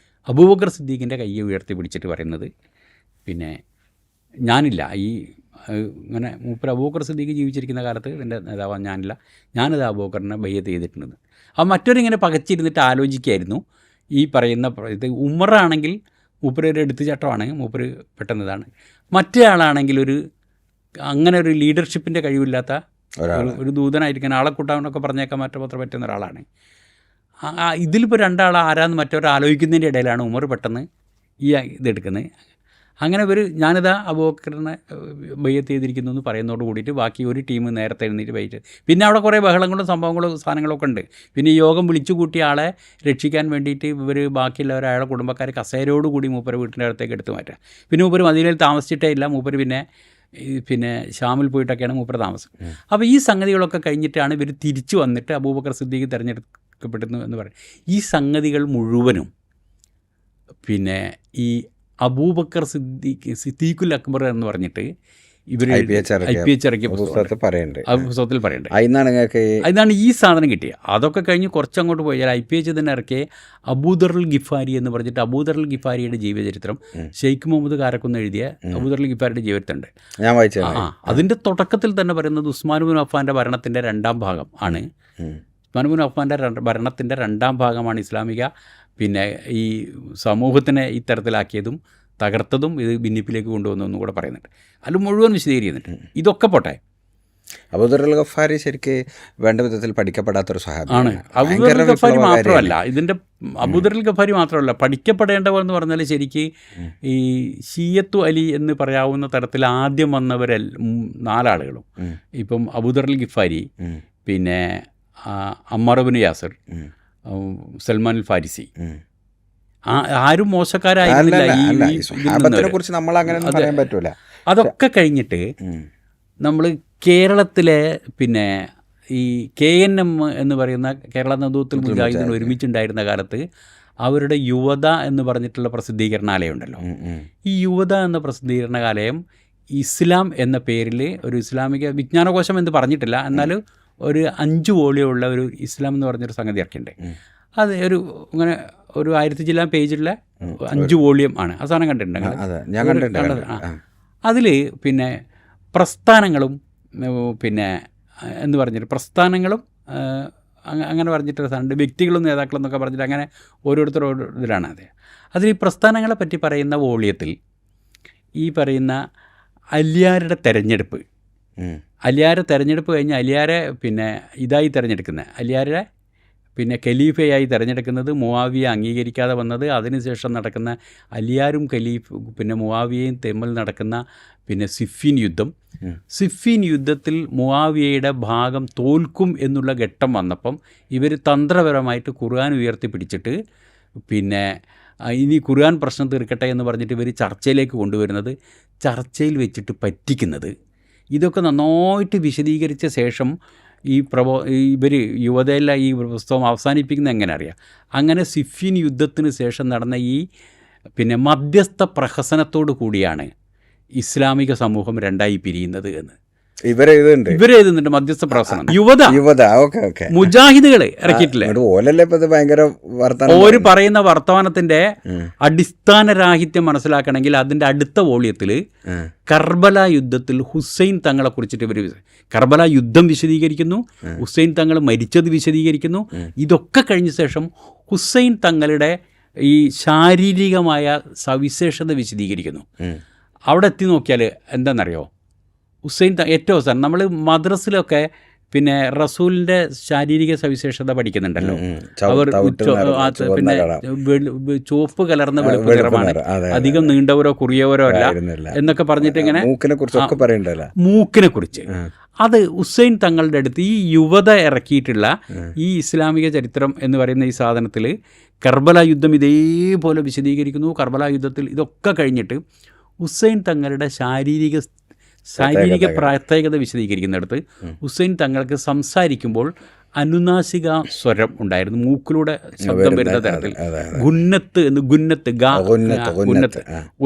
അബൂബക്കർ സിദ്ദീഖിൻ്റെ കൈ ഉയർത്തി പിടിച്ചിട്ട് പറയുന്നത്, പിന്നെ ഞാനില്ല, ഈ ഇങ്ങനെ മൂപ്പർ അബൂബക്കർ സിദ്ദീഖ് ജീവിച്ചിരിക്കുന്ന കാലത്ത് ഇതിൻ്റെ നേതാവാൻ ഞാനില്ല, ഞാനത് അബൂബക്കറിനെ ബയ്യത്ത് ചെയ്തിട്ടുണ്ടെന്ന്. ആ മറ്റൊരിങ്ങനെ പകച്ചിരുന്നിട്ട് ആലോചിക്കുകയായിരുന്നു ഈ പറയുന്ന ഇത്. ഉമറാണെങ്കിൽ മൂപ്പര് ഒരു എടുത്തുചാട്ടമാണ്, മൂപ്പര് പെട്ടെന്നതാണ്. മറ്റേ ആളാണെങ്കിൽ അങ്ങനെ ഒരു ലീഡർഷിപ്പിൻ്റെ കഴിവില്ലാത്ത ഒരു ദൂതനായിരിക്കാൻ, ആളെ കൂട്ടാമെന്നൊക്കെ പറഞ്ഞേക്കാൻ മാത്രം പറ്റുന്ന ഒരാളാണ്. ഇതിലിപ്പോൾ 2 ആൾ ആരാന്ന് മറ്റൊരാൾ ആലോചിക്കുന്നതിൻ്റെ ഇടയിലാണ് ഉമർ പെട്ടെന്ന് ഈ ഇതെടുക്കുന്നത്. അങ്ങനെ ഞാനിതാ അബൂബക്കറിനെ ബയ്യത്ത് ചെയ്തിരിക്കുന്നു എന്ന് പറയുന്നതോട് കൂടിയിട്ട് ബാക്കി ഒരു ടീം നേരത്തെ എഴുന്നേറ്റ് ബയ്യത്ത്. പിന്നെ അവിടെ കുറേ ബഹളങ്ങളും സംഭവങ്ങളും സാധനങ്ങളൊക്കെ ഉണ്ട്. പിന്നെ ഈ യോഗം വിളിച്ചു കൂട്ടിയ ആളെ രക്ഷിക്കാൻ വേണ്ടിയിട്ട് ഇവർ ബാക്കിയുള്ളവർ അയാളെ കുടുംബക്കാർ കസേരയോടുകൂടി മൂപ്പര് വീട്ടിൻ്റെ അടുത്തേക്ക് എടുത്തു മാറ്റുക. പിന്നെ മൂപ്പര് മദീനയിൽ താമസിച്ചിട്ടേ ഇല്ല, മൂപ്പര് പിന്നെ ഷാമിൽ പോയിട്ടൊക്കെയാണ് മൂപ്പര് താമസം. അപ്പോൾ ഈ സംഗതികളൊക്കെ കഴിഞ്ഞിട്ടാണ് ഇവർ തിരിച്ചു വന്നിട്ട് അബൂബക്കർ സിദ്ദീഖ് തിരഞ്ഞെടുക്കപ്പെടുന്നു എന്ന് പറയും. ഈ സംഗതികൾ മുഴുവനും പിന്നെ ഈ അബൂബക്കർ സിദ്ദീഖുൽ അക്ബർ എന്ന് പറഞ്ഞിട്ട് ഇവർ IPH ഇറക്കിയ പുസ്തകത്തിൽ പറയുന്നുണ്ട്. അതിനാണ് ഈ സാധനം കിട്ടിയത്. അതൊക്കെ കഴിഞ്ഞ് കുറച്ചങ്ങോട്ട് പോയാൽ IPH തന്നെ ഇറക്കിയ അബൂദറുൽ ഗിഫാരി എന്ന് പറഞ്ഞിട്ട് അബൂദറുൽ ഗിഫാരിയുടെ ജീവചരിത്രം ഷെയ്ഖ് മുഹമ്മദ് കാരക്കുന്ന് എഴുതിയ അബൂദറുൽ ഗിഫാരിയുടെ ജീവചരിത്രമുണ്ട്. ഞാൻ വായിച്ചു. അതിൻ്റെ തുടക്കത്തിൽ തന്നെ പറയുന്നത് ഉസ്മാൻ ഇബ്നു അഫ്ഫാൻ്റെ ഭരണത്തിൻ്റെ 2ാം ഭാഗം ആണ്. ഉസ്മാൻ ഇബ്നു അഫ്ഫാൻ്റെ ഭരണത്തിൻ്റെ 2ാം ഭാഗമാണ് ഇസ്ലാമിക പിന്നെ ഈ സമൂഹത്തിനെ ഇത്തരത്തിലാക്കിയതും തകർത്തതും ഇത് ഭിന്നിപ്പിലേക്ക് കൊണ്ടുവന്നതെന്നും കൂടെ പറയുന്നുണ്ട്. അത് മുഴുവൻ വിശദീകരിക്കുന്നുണ്ട്. ഇതൊക്കെ പോട്ടെ, അബൂദറുൽ ഗഫാരി ശരിക്ക് വേണ്ട വിധത്തിൽ പഠിക്കപ്പെടാത്തൊരു ആണ്. അബൂദറുൽ ഗഫാരി മാത്രമല്ല, ഇതിൻ്റെ അബൂദറുൽ ഗഫാരി മാത്രമല്ല, പഠിക്കപ്പെടേണ്ടവരെന്ന് പറഞ്ഞാൽ ശരിക്ക് ഈ ഷിയത്തു അലി എന്ന് പറയാവുന്ന തരത്തിൽ ആദ്യം വന്നവരൽ 4 ആളുകളും, ഇപ്പം അബൂദറുൽ ഗഫാരി, പിന്നെ അമ്മാർ ഇബ്നു യാസിർ, സൽമാൻ അൽ ഫാരിസി, ആരും മോശക്കാരായിരുന്നില്ല. അതൊക്കെ കഴിഞ്ഞിട്ട് നമ്മൾ കേരളത്തിലെ പിന്നെ ഈ KNM എന്ന് പറയുന്ന കേരള നേതൃത്വത്തിൽ മുജാഹിദീൻ ഒരുമിച്ചുണ്ടായിരുന്ന കാലത്ത് അവരുടെ യുവത എന്ന് പറഞ്ഞിട്ടുള്ള പ്രസിദ്ധീകരണാലയം ഉണ്ടല്ലോ. ഈ യുവത എന്ന പ്രസിദ്ധീകരണാലയം ഇസ്ലാം എന്ന പേരിൽ ഒരു ഇസ്ലാമിക വിജ്ഞാനകോശം എന്ന് പറഞ്ഞിട്ടില്ല, എന്നാൽ ഒരു 5 വോളിയുള്ള ഒരു ഇസ്ലാം എന്ന് പറഞ്ഞൊരു സംഗതി ഇറക്കിയിട്ടുണ്ട്. അത് ഇങ്ങനെ ഒരു 1000 ചില്ലാൻ പേജുള്ള 5 വോളിയം ആണ്. ആ സാധനം കണ്ടിട്ടുണ്ടെങ്കിൽ അതിൽ പിന്നെ പ്രസ്ഥാനങ്ങളും പിന്നെ എന്ന് പറഞ്ഞിട്ട് പ്രസ്ഥാനങ്ങളും അങ്ങനെ പറഞ്ഞിട്ട് സാധനം, വ്യക്തികളും നേതാക്കളും എന്നൊക്കെ പറഞ്ഞിട്ട് അങ്ങനെ ഓരോരുത്തരും ഇതിലാണ്. അതിൽ ഈ പ്രസ്ഥാനങ്ങളെ പറ്റി പറയുന്ന വോളിയത്തിൽ ഈ പറയുന്ന അലിയാരുടെ തെരഞ്ഞെടുപ്പ്, അലിയാരെ തെരഞ്ഞെടുപ്പ് കഴിഞ്ഞ് അലിയാരെ പിന്നെ ഇതായി തിരഞ്ഞെടുക്കുന്നത്, അലിയാരെ പിന്നെ ഖലീഫയായി തിരഞ്ഞെടുക്കുന്നത്, മുആവിയ അംഗീകരിക്കാതെ വന്നത്, അതിനുശേഷം നടക്കുന്ന അലിയാരും പിന്നെ മുആവിയയും തമ്മിൽ നടക്കുന്ന പിന്നെ സിഫീൻ യുദ്ധം. സിഫീൻ യുദ്ധത്തിൽ മുആവിയയുടെ ഭാഗം തോൽക്കും എന്നുള്ള ഘട്ടം വന്നപ്പം ഇവർ തന്ത്രപരമായിട്ട് ഖുർആൻ ഉയർത്തിപ്പിടിച്ചിട്ട് പിന്നെ ഇനി ഖുർആൻ പ്രശ്നം തീർക്കട്ടെ എന്ന് പറഞ്ഞിട്ട് ഇവർ ചർച്ചയിലേക്ക് കൊണ്ടുവരുന്നത്, ചർച്ചയിൽ വെച്ചിട്ട് പറ്റിക്കുന്നത്, ഇതൊക്കെ നന്നായിട്ട് വിശദീകരിച്ച ശേഷം ഇവർ യുവതയില ഈ പുസ്തകം അവസാനിപ്പിക്കുന്നത് എങ്ങനെ അറിയാം. അങ്ങനെ സിഫീൻ യുദ്ധത്തിന് ശേഷം നടന്ന ഈ പിന്നെ മധ്യസ്ഥ പ്രഹസനത്തോടു കൂടിയാണ് ഇസ്ലാമിക സമൂഹം 2ആയി പിരിയുന്നത് എന്ന് ഇവരെഴുതുന്നുണ്ട്. മധ്യസ്ഥ പ്രഹസനം യുവത മുജാഹിദുകളെ ഇറക്കിയിട്ടില്ല. ഓര് പറയുന്ന വർത്തമാനത്തിന്റെ അടിസ്ഥാനരാഹിത്യം മനസ്സിലാക്കണമെങ്കിൽ അതിന്റെ അടുത്ത വോളിയത്തിൽ കർബല യുദ്ധത്തിൽ ഹുസൈൻ തങ്ങളെ കുറിച്ചിട്ട് ഇവർ കർബല യുദ്ധം വിശദീകരിക്കുന്നു, ഹുസൈൻ തങ്ങൾ മരിച്ചത് വിശദീകരിക്കുന്നു. ഇതൊക്കെ കഴിഞ്ഞ ശേഷം ഹുസൈൻ തങ്ങളുടെ ഈ ശാരീരികമായ സവിശേഷത വിശദീകരിക്കുന്നു. അവിടെ എത്തി നോക്കിയാൽ എന്താണെന്നറിയോ, ഹുസൈൻ ഏറ്റവും അവസാനം നമ്മൾ മദ്രസിലൊക്കെ പിന്നെ റസൂലിൻ്റെ ശാരീരിക സവിശേഷത പഠിക്കുന്നുണ്ടല്ലോ. അവർ പിന്നെ ചുവപ്പ് കലർന്ന വെളുപ്പ് നിറമാണ്, അധികം നീണ്ടവരോ കുറിയവരോ അല്ല എന്നൊക്കെ പറഞ്ഞിട്ട് ഇങ്ങനെ മൂക്കിനെ കുറിച്ച് അത് ഹുസൈൻ തങ്ങളുടെ അടുത്ത് ഈ യുവത ഇറക്കിയിട്ടുള്ള ഈ ഇസ്ലാമിക ചരിത്രം എന്ന് പറയുന്ന ഈ സാധനത്തിൽ കർബല യുദ്ധം ഇതേപോലെ വിശദീകരിക്കുന്നു. കർബല യുദ്ധത്തിൽ ഇതൊക്കെ കഴിഞ്ഞിട്ട് ഹുസൈൻ തങ്ങളുടെ ശാരീരിക പ്രത്യേകത വിശദീകരിക്കുന്നിടത്ത് ഹുസൈൻ തങ്ങൾക്ക് സംസാരിക്കുമ്പോൾ അനുനാസിക സ്വരം ഉണ്ടായിരുന്നു, മൂക്കിലൂടെ ശബ്ദം വരുന്ന തരത്തിൽ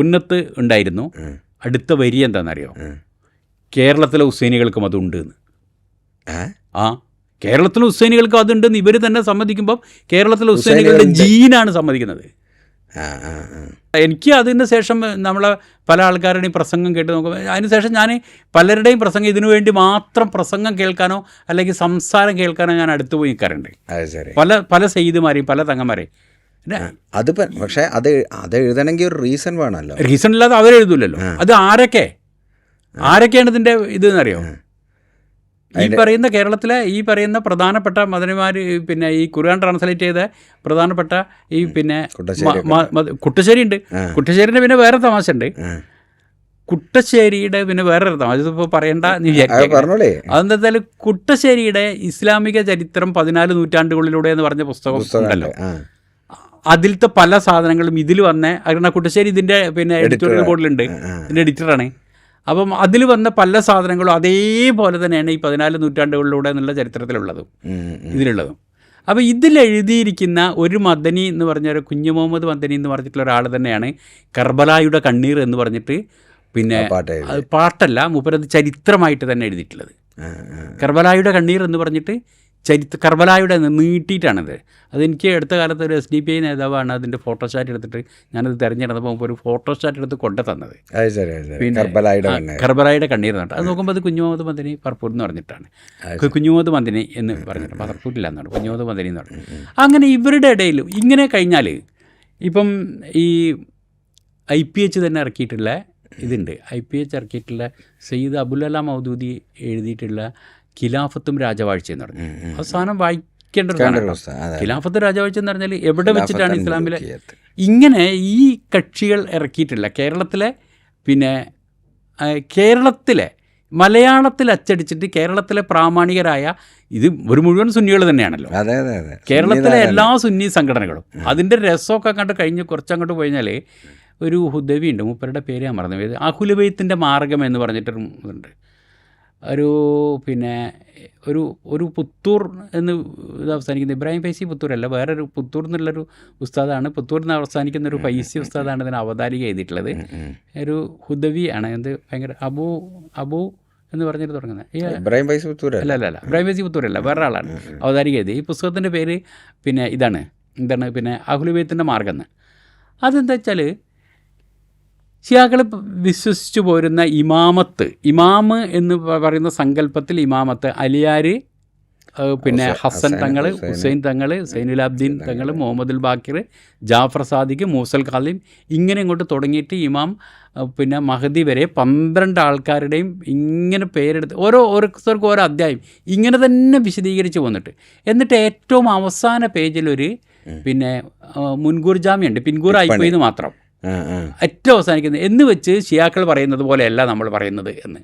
ഉന്നത്ത് ഉണ്ടായിരുന്നു. അടുത്ത വരി എന്താണെന്നറിയോ? കേരളത്തിലെ ഹുസൈനികൾക്കും അതുണ്ട് എന്ന്. കേരളത്തിലെ ഹുസൈനികൾക്കും അതുണ്ടെന്ന് ഇവർ തന്നെ സമ്മതിക്കുമ്പോൾ കേരളത്തിലെ ഹുസൈനികളുടെ ജീനാണ് സമ്മതിക്കുന്നത്. എനിക്ക് അതിന് ശേഷം നമ്മളെ പല ആൾക്കാരുടെയും പ്രസംഗം കേട്ട് നോക്കുമ്പോൾ അതിനുശേഷം ഞാൻ പലരുടെയും പ്രസംഗം ഇതിനു വേണ്ടി മാത്രം പ്രസംഗം കേൾക്കാനോ അല്ലെങ്കിൽ സംസാരം കേൾക്കാനോ ഞാൻ അടുത്ത് പോയി നിൽക്കാറുണ്ട്. പല സെയ്തുമാരെയും പല തങ്ങന്മാരെയും. അത് പക്ഷേ അത് എഴുതണമെങ്കിൽ ഒരു റീസൺ വേണമല്ലോ. റീസൺ ഇല്ലാതെ അവരെഴുതൂലല്ലോ. അത് ആരൊക്കെയാണ് ഇതിൻ്റെ ഇതെന്നറിയോ? ഈ പറയുന്ന കേരളത്തിലെ ഈ പറയുന്ന പ്രധാനപ്പെട്ട മദനിമാർ, പിന്നെ ഈ ഖുർആൻ ട്രാൻസ്ലേറ്റ് ചെയ്ത പ്രധാനപ്പെട്ട ഈ പിന്നെ കുട്ടശ്ശേരി ഉണ്ട്. കുട്ടശ്ശേരിൻ്റെ പിന്നെ വേറെ തമാശ ഉണ്ട്. കുട്ടശ്ശേരിയുടെ പിന്നെ വേറൊരു തമാശ ഇപ്പോൾ പറയണ്ട എന്ന് വിചാരിക്കും. അതെന്താ വെച്ചാൽ കുട്ടശ്ശേരിയുടെ ഇസ്ലാമിക ചരിത്രം 14 നൂറ്റാണ്ടുകളിലൂടെ എന്ന് പറഞ്ഞ പുസ്തകം ഉണ്ടല്ലോ. അതിലത്തെ പല സാധനങ്ങളും ഇതിൽ വന്നേ. കാരണം കുട്ടശ്ശേരി ഇതിൻ്റെ പിന്നെ എഡിറ്റോറിയൽ ബോർഡിലുണ്ട്, ഇതിൻ്റെ എഡിറ്ററാണ്. അപ്പം അതിൽ വന്ന പല സാധനങ്ങളും അതേപോലെ തന്നെയാണ് ഈ 14 നൂറ്റാണ്ടുകളിലൂടെ എന്നുള്ള ചരിത്രത്തിലുള്ളതും ഇതിലുള്ളതും. അപ്പോൾ ഇതിലെഴുതിയിരിക്കുന്ന ഒരു മദനി എന്ന് പറഞ്ഞ ഒരു കുഞ്ഞു മുഹമ്മദ് മദനി എന്ന് പറഞ്ഞിട്ടുള്ള ഒരാൾ തന്നെയാണ് കർബലായുടെ കണ്ണീർ എന്ന് പറഞ്ഞിട്ട് പിന്നെ പാട്ടല്ല, മൂപ്പരത് ചരിത്രമായിട്ട് തന്നെ എഴുതിയിട്ടുള്ളത്. കർബലായുടെ കണ്ണീർ എന്ന് പറഞ്ഞിട്ട് കർബലായുടെ നീട്ടിയിട്ടാണത്. അതെനിക്ക് അടുത്ത കാലത്ത് ഒരു SDP നേതാവാണ് അതിൻ്റെ ഫോട്ടോസ്റ്റാറ്റ് എടുത്തിട്ട് ഞാനത് തിരഞ്ഞെടുത്തപ്പോൾ ഒരു ഫോട്ടോസ്റ്റാറ്റ് എടുത്ത് കൊണ്ടു തന്നത്. പിന്നെ കർബലായുടെ കണ്ണീർ എന്നിട്ട് അത് നോക്കുമ്പോൾ അത് കുഞ്ഞു മുഹമ്മദ് മദനി പർപ്പൂർ എന്ന് പറഞ്ഞിട്ടാണ്. കുഞ്ഞു മുഹമ്മദ് മദനി എന്ന് പറഞ്ഞിട്ട് പർപ്പൂരില്ല എന്നാണ്, കുഞ്ഞു മുഹമ്മദ് മദനി എന്ന് പറഞ്ഞു. അങ്ങനെ ഇവരുടെ ഇടയിൽ ഇങ്ങനെ കഴിഞ്ഞാൽ ഇപ്പം ഈ IPH തന്നെ ഇറക്കിയിട്ടുള്ള ഇതുണ്ട്. IPH ഇറക്കിയിട്ടുള്ള സയ്യിദ് അബുൽ മൗദൂദി എഴുതിയിട്ടുള്ള ഖിലാഫത്തും രാജവാഴ്ച എന്ന് പറഞ്ഞു. അവസാനം വായിക്കേണ്ട ഒരു സാധനമാണ് ഖിലാഫത്ത് രാജവാഴ്ച എന്ന് പറഞ്ഞാൽ എവിടെ വെച്ചിട്ടാണ് ഇസ്ലാമിലെ ഇങ്ങനെ ഈ കക്ഷികൾ ഇറക്കിയിട്ടുള്ള കേരളത്തിലെ പിന്നെ കേരളത്തിലെ മലയാളത്തിൽ അച്ചടിച്ചിട്ട് കേരളത്തിലെ പ്രാമാണികരായ ഇത് ഒരു മുഴുവൻ സുന്നികൾ തന്നെയാണല്ലോ. കേരളത്തിലെ എല്ലാ സുന്നി സംഘടനകളും അതിൻ്റെ രസമൊക്കെ കണ്ട് കഴിഞ്ഞ് കുറച്ചങ്ങോട്ട് പോയിഞ്ഞാൽ ഒരു ഹുദവി ഉണ്ട്, മൂപ്പരുടെ പേര് ഞാൻ മറന്നു പോയത്. അഹ്ലുൽ ബൈത്തിന്റെ മാർഗം എന്ന് പറഞ്ഞിട്ടൊരു ഇതുണ്ട്. ഒരു പിന്നെ ഒരു പുത്തൂർ എന്ന് ഇത് അവസാനിക്കുന്നത് ഇബ്രാഹിം ഫൈസി പുത്തൂരല്ല, വേറൊരു പുത്തൂർ എന്നുള്ളൊരു ഉസ്താദാണ്. പുത്തൂരിൽ നിന്ന് അവസാനിക്കുന്ന ഒരു ഫൈസി ഉസ്താദാണ് ഇതിന് അവതാരിക എഴുതിയിട്ടുള്ളത്. ഒരു ഹുദവി ആണ്. എന്ത് ഭയങ്കര അബു എന്ന് പറഞ്ഞിട്ട് തുടങ്ങുന്നത്. ഇബ്രാഹിം ഫൈസി പുത്തൂർ അല്ല ഇബ്രാഹിം ഫൈസി പുത്തൂരല്ല, വേറെ ആളാണ് അവതാരിക എഴുതി. ഈ പുസ്തകത്തിൻ്റെ പേര് പിന്നെ എന്താണ് പിന്നെ അഹ്ലുൽ ബൈത്തിന്റെ മാർഗം എന്ന്. അതെന്താ വെച്ചാൽ ഷിയാക്കൾ വിശ്വസിച്ചു പോരുന്ന ഇമാമ് എന്ന് പറയുന്ന സങ്കല്പത്തിൽ ഇമാമത്ത് അലിയാർ, പിന്നെ ഹസൻ തങ്ങൾ, ഹുസൈൻ തങ്ങൾ, സൈനുലാബ്ദീൻ തങ്ങൾ, മുഹമ്മദുൽ ബാക്കിർ, ജാഫർ സാദിഖ്, മൂസൽ ഖാലിം, ഇങ്ങനെ ഇങ്ങോട്ട് തുടങ്ങിയിട്ട് ഇമാം പിന്നെ മഹദി വരെ 12 ആൾക്കാരുടെയും ഇങ്ങനെ പേരെടുത്ത് ഓരോരുത്തർക്കും ഓരോ അധ്യായം ഇങ്ങനെ തന്നെ വിശദീകരിച്ച് വന്നിട്ട് എന്നിട്ട് ഏറ്റവും അവസാന പേജിലൊരു പിന്നെ മുൻകൂർ ജാമ്യമുണ്ട്, പിൻകൂർ ആയിപ്പോയിന്ന് മാത്രം ഏറ്റവും അവസാനിക്കുന്നത് എന്ന് വെച്ച് ഷിയാക്കൾ പറയുന്നത് പോലെയല്ല നമ്മൾ പറയുന്നത് എന്ന്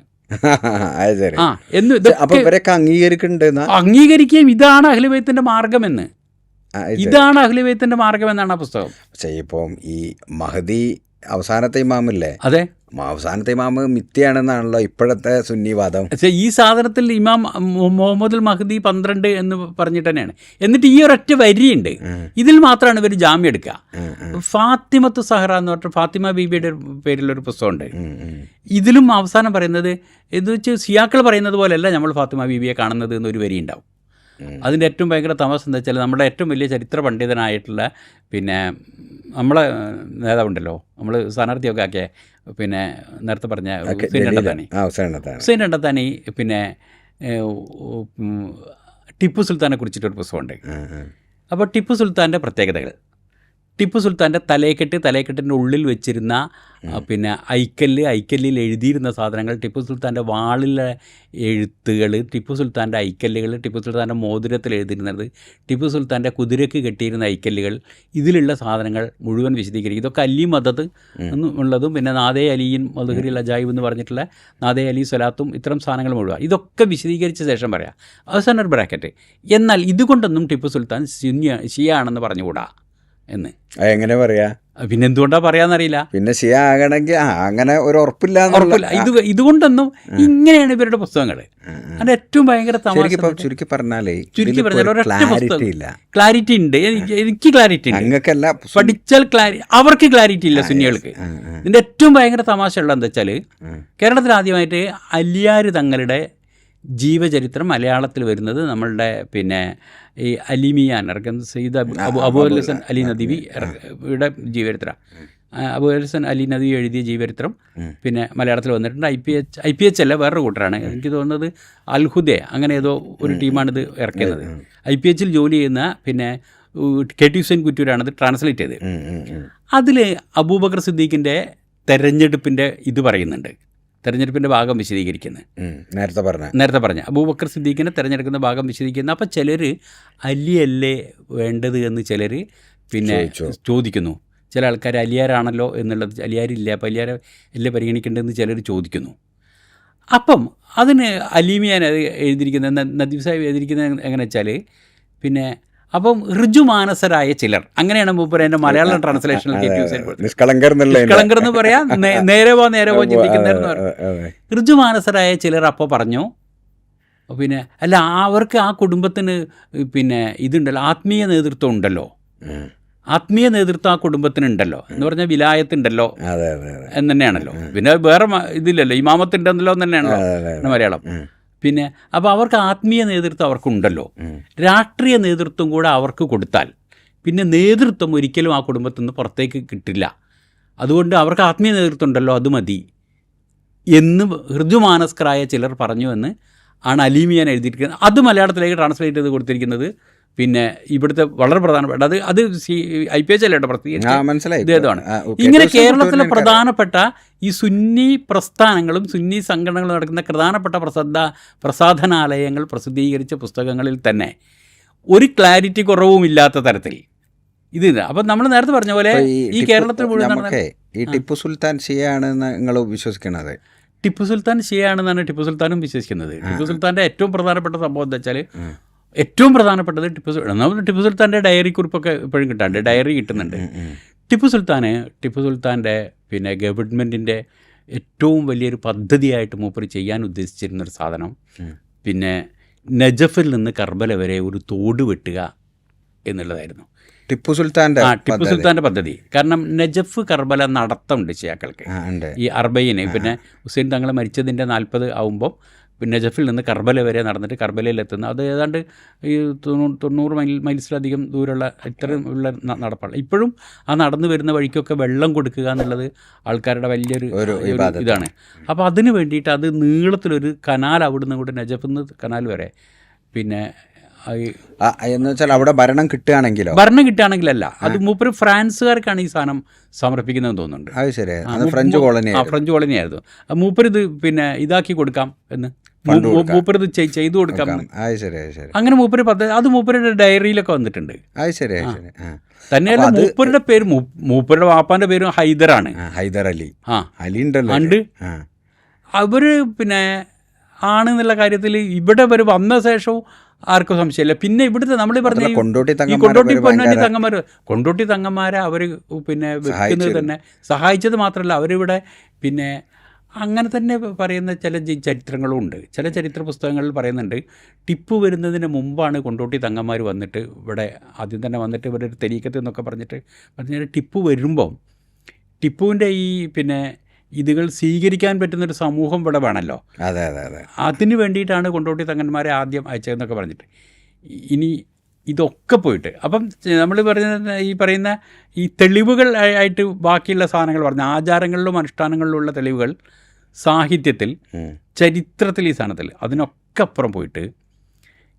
അംഗീകരിക്കുകയും ഇതാണ് അഹ്ലുൽ ബൈത്തിന്റെ മാർഗമെന്ന്, ഇതാണ് അഹ്ലുൽ ബൈത്തിന്റെ മാർഗം എന്നാണ് ആ പുസ്തകം. ഇപ്പം ഈ മഹദി അവസാനത്തെ ഇമാമില്ലേ, അതെ, അവസാനത്തെ ഇമാമ് മിഥ്യയാണെന്നാണല്ലോ ഇപ്പോഴത്തെ സുന്നിവാദം. പക്ഷേ ഈ സാധനത്തിൽ ഇമാം മുഹമ്മദുൽ മഹദി 12 എന്ന് പറഞ്ഞിട്ട് തന്നെയാണ്. എന്നിട്ട് ഈ ഒരൊറ്റ വരിയുണ്ട്, ഇതിൽ മാത്രമാണ് ഇവർ ജാമ്യം എടുക്കുക. ഫാത്തിമത്തു സഹറ എന്ന് പറഞ്ഞിട്ട് ഫാത്തിമ ബീബിയുടെ പേരിലൊരു പുസ്തകമുണ്ട്. ഇതിലും അവസാനം പറയുന്നത് എന്ന് വെച്ച് ഷിയാക്കൾ പറയുന്നത് പോലെയല്ല നമ്മൾ ഫാത്തിമ ബീബിയെ കാണുന്നത് എന്നൊരു വരി ഉണ്ടാവും. അതിൻ്റെ ഏറ്റവും ഭയങ്കര തമാശ എന്താ വെച്ചാൽ നമ്മുടെ ഏറ്റവും വലിയ ചരിത്ര പണ്ഡിതനായിട്ടുള്ള പിന്നെ നമ്മളെ നേതാവുണ്ടല്ലോ, നമ്മൾ സ്ഥാനാർത്ഥിയൊക്കെ ആക്കിയ പിന്നെ നേരത്തെ പറഞ്ഞ ഹുസൈൻ രണ്ടത്താനി പിന്നെ ടിപ്പു സുൽത്താനെ കുറിച്ചിട്ടൊരു പുസ്തകമുണ്ട്. അപ്പോൾ ടിപ്പു സുൽത്താൻ്റെ പ്രത്യേകതകൾ, ടിപ്പു സുൽത്താൻ്റെ തലയെക്കെട്ടിൻ്റെ ഉള്ളിൽ വെച്ചിരുന്ന പിന്നെ ഐക്കല്ലിൽ എഴുതിയിരുന്ന സാധനങ്ങൾ, ടിപ്പു സുൽത്താൻ്റെ വാളിലെ എഴുത്തുകൾ, ടിപ്പു സുൽത്താൻ്റെ ഐക്കല്ലുകൾ, ടിപ്പു സുൽത്താൻ്റെ മോതിരത്തിൽ എഴുതിയിരുന്നത്, ടിപ്പു സുൽത്താൻ്റെ കുതിരയ്ക്ക് കെട്ടിയിരുന്ന ഐക്കല്ലുകൾ, ഇതിലുള്ള സാധനങ്ങൾ മുഴുവൻ വിശദീകരിക്കും. ഇതൊക്കെ അലി മദദ് എന്നുള്ളതും പിന്നെ നാദേ അലിയും മധുഹരി അജായിബ് എന്ന് പറഞ്ഞിട്ടുള്ള നാദേ അലി സ്വലാത്തും ഇത്തരം സാധനങ്ങൾ മുഴുവൻ ഇതൊക്കെ വിശദീകരിച്ച ശേഷം പറയാം. അവസാനം ഒരു ബ്രാക്കറ്റ്. എന്നാൽ ഇതുകൊണ്ടൊന്നും ടിപ്പു സുൽത്താൻ ഷിയ ആണെന്ന് പറഞ്ഞുകൂടാ എന്ന്. എങ്ങനെ പറയാ? പിന്നെ എന്തുകൊണ്ടാണ് പറയാന്നറിയില്ല. പിന്നെ ഷിയ ആകണമെങ്കിൽ അങ്ങനെ ഒരു ഉറപ്പില്ല. ഇതുകൊണ്ടൊന്നും ഇങ്ങനെയാണ് ഇവരുടെ പുസ്തകങ്ങൾ. അതിന്റെ ഏറ്റവും ഭയങ്കര ചുരുക്കി പറഞ്ഞാലേ ക്ലാരിറ്റി ഉണ്ട്. എനിക്ക് ക്ലാരിറ്റി ഉണ്ട്. പഠിച്ചാൽ അവർക്ക് ക്ലാരിറ്റി ഇല്ല സുന്നികൾക്ക്. ഇതിന്റെ ഏറ്റവും ഭയങ്കര തമാശ ഉള്ളത് എന്താ വെച്ചാൽ, കേരളത്തിൽ ആദ്യമായിട്ട് അലിയാർ തങ്ങളുടെ ജീവചരിത്രം മലയാളത്തിൽ വരുന്നത് നമ്മളുടെ പിന്നെ ഈ അലിമിയാൻ ഇറക്കുന്ന സയ്യിദ് അബു ഹസൻ അലി നദവി യുടെ ജീവചരിത്രം, അബു ഹസൻ അലി നദവി എഴുതിയ ജീവചരിത്രം പിന്നെ മലയാളത്തിൽ വന്നിട്ടുണ്ട്. IPH അല്ല, വേറൊരു കൂട്ടരാണ്. എനിക്ക് തോന്നുന്നത് അൽഹുദേ അങ്ങനെ ഏതോ ഒരു ടീമാണിത് ഇറക്കുന്നത്. IPH ജോലി ചെയ്യുന്ന പിന്നെ KT ഹുസൈൻ കുറ്റൂരാണിത് ട്രാൻസ്ലേറ്റ് ചെയ്തത്. അതിൽ അബൂബക്കർ സിദ്ദീഖിൻ്റെ തെരഞ്ഞെടുപ്പിൻ്റെ ഇത് പറയുന്നുണ്ട്, തെരഞ്ഞെടുപ്പിൻ്റെ ഭാഗം വിശദീകരിക്കുന്നത്. നേരത്തെ പറഞ്ഞ അബൂബക്കർ സിദ്ദീഖിനെ തിരഞ്ഞെടുക്കുന്ന ഭാഗം വിശദീകരിക്കുന്നത്. അപ്പോൾ ചിലർ അലിയല്ലേ വേണ്ടത് എന്ന് ചിലർ പിന്നെ ചോദിക്കുന്നു. ചില ആൾക്കാർ അലിയാരാണല്ലോ എന്നുള്ളത്, അലിയാരില്ല, അപ്പോൾ അലിയാരെ അല്ലേ പരിഗണിക്കേണ്ടതെന്ന് ചിലർ ചോദിക്കുന്നു. അപ്പം അതിന് അലീമിയാൻ എഴുതിയിരിക്കുന്നത്, നദീബ് സാഹിബ് എഴുതിയിരിക്കുന്നത് എങ്ങനെ വെച്ചാൽ പിന്നെ അപ്പം ഋജുമാനസരായ ചിലർ, അങ്ങനെയാണ് മൂപ്പര് എൻ്റെ മലയാളം ട്രാൻസ്ലേഷനിൽ നിഷ്കളങ്കർ എന്ന് പറയാം, നേരെ പോ ചിന്തിക്കുന്നതെന്ന് പറഞ്ഞു. ഋജുമാനസരായ ചിലർ അപ്പോൾ പറഞ്ഞു പിന്നെ അല്ല അവർക്ക് ആ കുടുംബത്തിന് പിന്നെ ഇതുണ്ടല്ലോ, ആത്മീയ നേതൃത്വം ഉണ്ടല്ലോ, ആത്മീയ നേതൃത്വം ആ കുടുംബത്തിനുണ്ടല്ലോ എന്ന് പറഞ്ഞാൽ വിലായത്തുണ്ടല്ലോ എന്ന് തന്നെയാണല്ലോ. പിന്നെ വേറെ ഇതില്ലല്ലോ, ഇമാമത്തുണ്ടെന്നല്ലോ എന്ന് തന്നെയാണല്ലോ മലയാളം. പിന്നെ അപ്പോൾ അവർക്ക് ആത്മീയ നേതൃത്വം അവർക്കുണ്ടല്ലോ, രാഷ്ട്രീയ നേതൃത്വം കൂടെ അവർക്ക് കൊടുത്താൽ പിന്നെ നേതൃത്വം ഒരിക്കലും ആ കുടുംബത്തിൽ നിന്ന് പുറത്തേക്ക് കിട്ടില്ല. അതുകൊണ്ട് അവർക്ക് ആത്മീയ നേതൃത്വം ഉണ്ടല്ലോ, അത് മതി എന്ന് ഋജുമാനസ്കരായ ചിലർ പറഞ്ഞു എന്ന് ആണ് അലീമിയാൻ എഴുതിയിരിക്കുന്നത്. അത് മലയാളത്തിലേക്ക് ട്രാൻസ്ലേറ്റ് ചെയ്ത് കൊടുത്തിരിക്കുന്നത് പിന്നെ ഇവിടുത്തെ വളരെ പ്രധാനപ്പെട്ട അത് IPH അല്ലേട്ടോ പ്രത്യേകിച്ച് ഇതേതാണ്. ഇങ്ങനെ കേരളത്തിലെ പ്രധാനപ്പെട്ട ഈ സുന്നി പ്രസ്ഥാനങ്ങളും സുന്നി സംഘടനകളും നടക്കുന്ന പ്രധാനപ്പെട്ട പ്രസാധനാലയങ്ങൾ പ്രസിദ്ധീകരിച്ച പുസ്തകങ്ങളിൽ തന്നെ ഒരു ക്ലാരിറ്റി കുറവുമില്ലാത്ത തരത്തിൽ ഇത്. അപ്പം നമ്മൾ നേരത്തെ പറഞ്ഞ പോലെ ഈ കേരളത്തിൽ മുഴുവൻ ഈ ടിപ്പു സുൽത്താൻ ഷിയയാണെന്ന് നിങ്ങൾ വിശ്വസിക്കണത്? ടിപ്പു സുൽത്താൻ ഷിയയാണെന്നാണ് ടിപ്പു സുൽത്താനും വിശ്വസിക്കുന്നത്. ടിപ്പു സുൽത്താൻ്റെ ഏറ്റവും പ്രധാനപ്പെട്ട സംഭവം എന്താ വെച്ചാൽ, ഏറ്റവും പ്രധാനപ്പെട്ടത് ടിപ്പു സുൽത്താൻ്റെ ഡയറി കുറിപ്പൊക്കെ എപ്പോഴും കിട്ടാണ്ട്, ഡയറി കിട്ടുന്നുണ്ട്. ടിപ്പു സുൽത്താൻ്റെ പിന്നെ ഗവൺമെൻറ്റിൻ്റെ ഏറ്റവും വലിയൊരു പദ്ധതിയായിട്ട് മൂപ്പർ ചെയ്യാൻ ഉദ്ദേശിച്ചിരുന്നൊരു സാധനം പിന്നെ നജഫിൽ നിന്ന് കർബല വരെ ഒരു തോട് വെട്ടുക എന്നുള്ളതായിരുന്നു ടിപ്പു സുൽത്താൻ്റെ പദ്ധതി. കാരണം നജഫ് കർബല നടത്തമുണ്ട് ഷിയാക്കൾക്ക് ഈ അർബയിന്. പിന്നെ ഹുസൈൻ തങ്ങൾ മരിച്ചതിൻ്റെ 40 ആവുമ്പം പിന്നെ നജഫിൽ നിന്ന് കർബല വരെ നടന്നിട്ട് കർബലയിലെത്തുന്ന അത് ഏതാണ്ട് ഈ 90 മൈൽസിലധികം ദൂരമുള്ള ഇത്രയും ഉള്ള നടപ്പാണ്. ഇപ്പോഴും ആ നടന്നു വരുന്ന വഴിക്കൊക്കെ വെള്ളം കൊടുക്കുക എന്നുള്ളത് ആൾക്കാരുടെ വലിയൊരു ഇതാണ്. അപ്പോൾ അതിന് വേണ്ടിയിട്ട് അത് നീളത്തിലൊരു കനാൽ അവിടുന്ന് കൂടെ നജഫിൽ നിന്ന് കനാൽ വരെ പിന്നെ എന്ന് വെച്ചാൽ അവിടെ ഭരണം കിട്ടുകയാണെങ്കിലല്ല, അത് മൂപ്പര് ഫ്രാൻസുകാർക്കാണ് ഈ സാധനം സമർപ്പിക്കുന്നതെന്ന് തോന്നുന്നുണ്ട്. അത് ശരി, ഫ്രഞ്ച് കോളനി ആയിരുന്നു. മൂപ്പര് ഇത് പിന്നെ ഇതാക്കി കൊടുക്കാം എന്ന്, മൂപ്പര് ഇത് ചെയ്തു കൊടുക്കാം. അങ്ങനെ മൂപ്പര് അത് മൂപ്പരുടെ ഡയറിയിലൊക്കെ വന്നിട്ടുണ്ട്. തന്നെയല്ല മൂപ്പരുടെ പേര്, മൂപ്പരുടെ വാപ്പാന്റെ പേരും ഹൈദറാണ്, ഹൈദർ അലി. ഉണ്ട്. അവര് പിന്നെ ആണെന്നുള്ള കാര്യത്തിൽ ഇവിടെ വരെ വന്ന ശേഷവും ആർക്കും സംശയമില്ല. പിന്നെ ഇവിടുത്തെ നമ്മൾ പറഞ്ഞ കൊണ്ടോട്ടി തങ്ങന്മാരെ അവർ പിന്നെ വെക്കുന്നത് തന്നെ സഹായിച്ചത് മാത്രമല്ല, അവരിവിടെ പിന്നെ അങ്ങനെ തന്നെ പറയുന്ന ചില ചരിത്രങ്ങളും ഉണ്ട്. ചില ചരിത്ര പുസ്തകങ്ങളിൽ പറയുന്നുണ്ട്, ടിപ്പു വരുന്നതിന് മുമ്പാണ് കൊണ്ടോട്ടി തങ്ങന്മാർ വന്നിട്ട് ഇവിടെ ആദ്യം തന്നെ വന്നിട്ട് ഇവിടെ ഒരു തെരീക്കത്ത് എന്നൊക്കെ പറഞ്ഞിട്ട് ടിപ്പു വരുമ്പം ടിപ്പുവിൻ്റെ ഈ പിന്നെ ഇതുകൾ സ്വീകരിക്കാൻ പറ്റുന്നൊരു സമൂഹം ഇവിടെ വേണമല്ലോ. അതിന് വേണ്ടിയിട്ടാണ് കൊണ്ടോട്ടി തങ്ങന്മാരെ ആദ്യം അയച്ചതെന്നൊക്കെ പറഞ്ഞിട്ട്. ഇനി ഇതൊക്കെ പോയിട്ട് അപ്പം നമ്മൾ പറയുന്ന ഈ തെളിവുകൾ ആയിട്ട് ബാക്കിയുള്ള സാധനങ്ങൾ പറഞ്ഞ ആചാരങ്ങളിലും അനുഷ്ഠാനങ്ങളിലുള്ള തെളിവുകൾ സാഹിത്യത്തിൽ, ചരിത്രത്തിൽ, ഈ സാധനത്തിൽ അതിനൊക്കെ അപ്പുറം പോയിട്ട്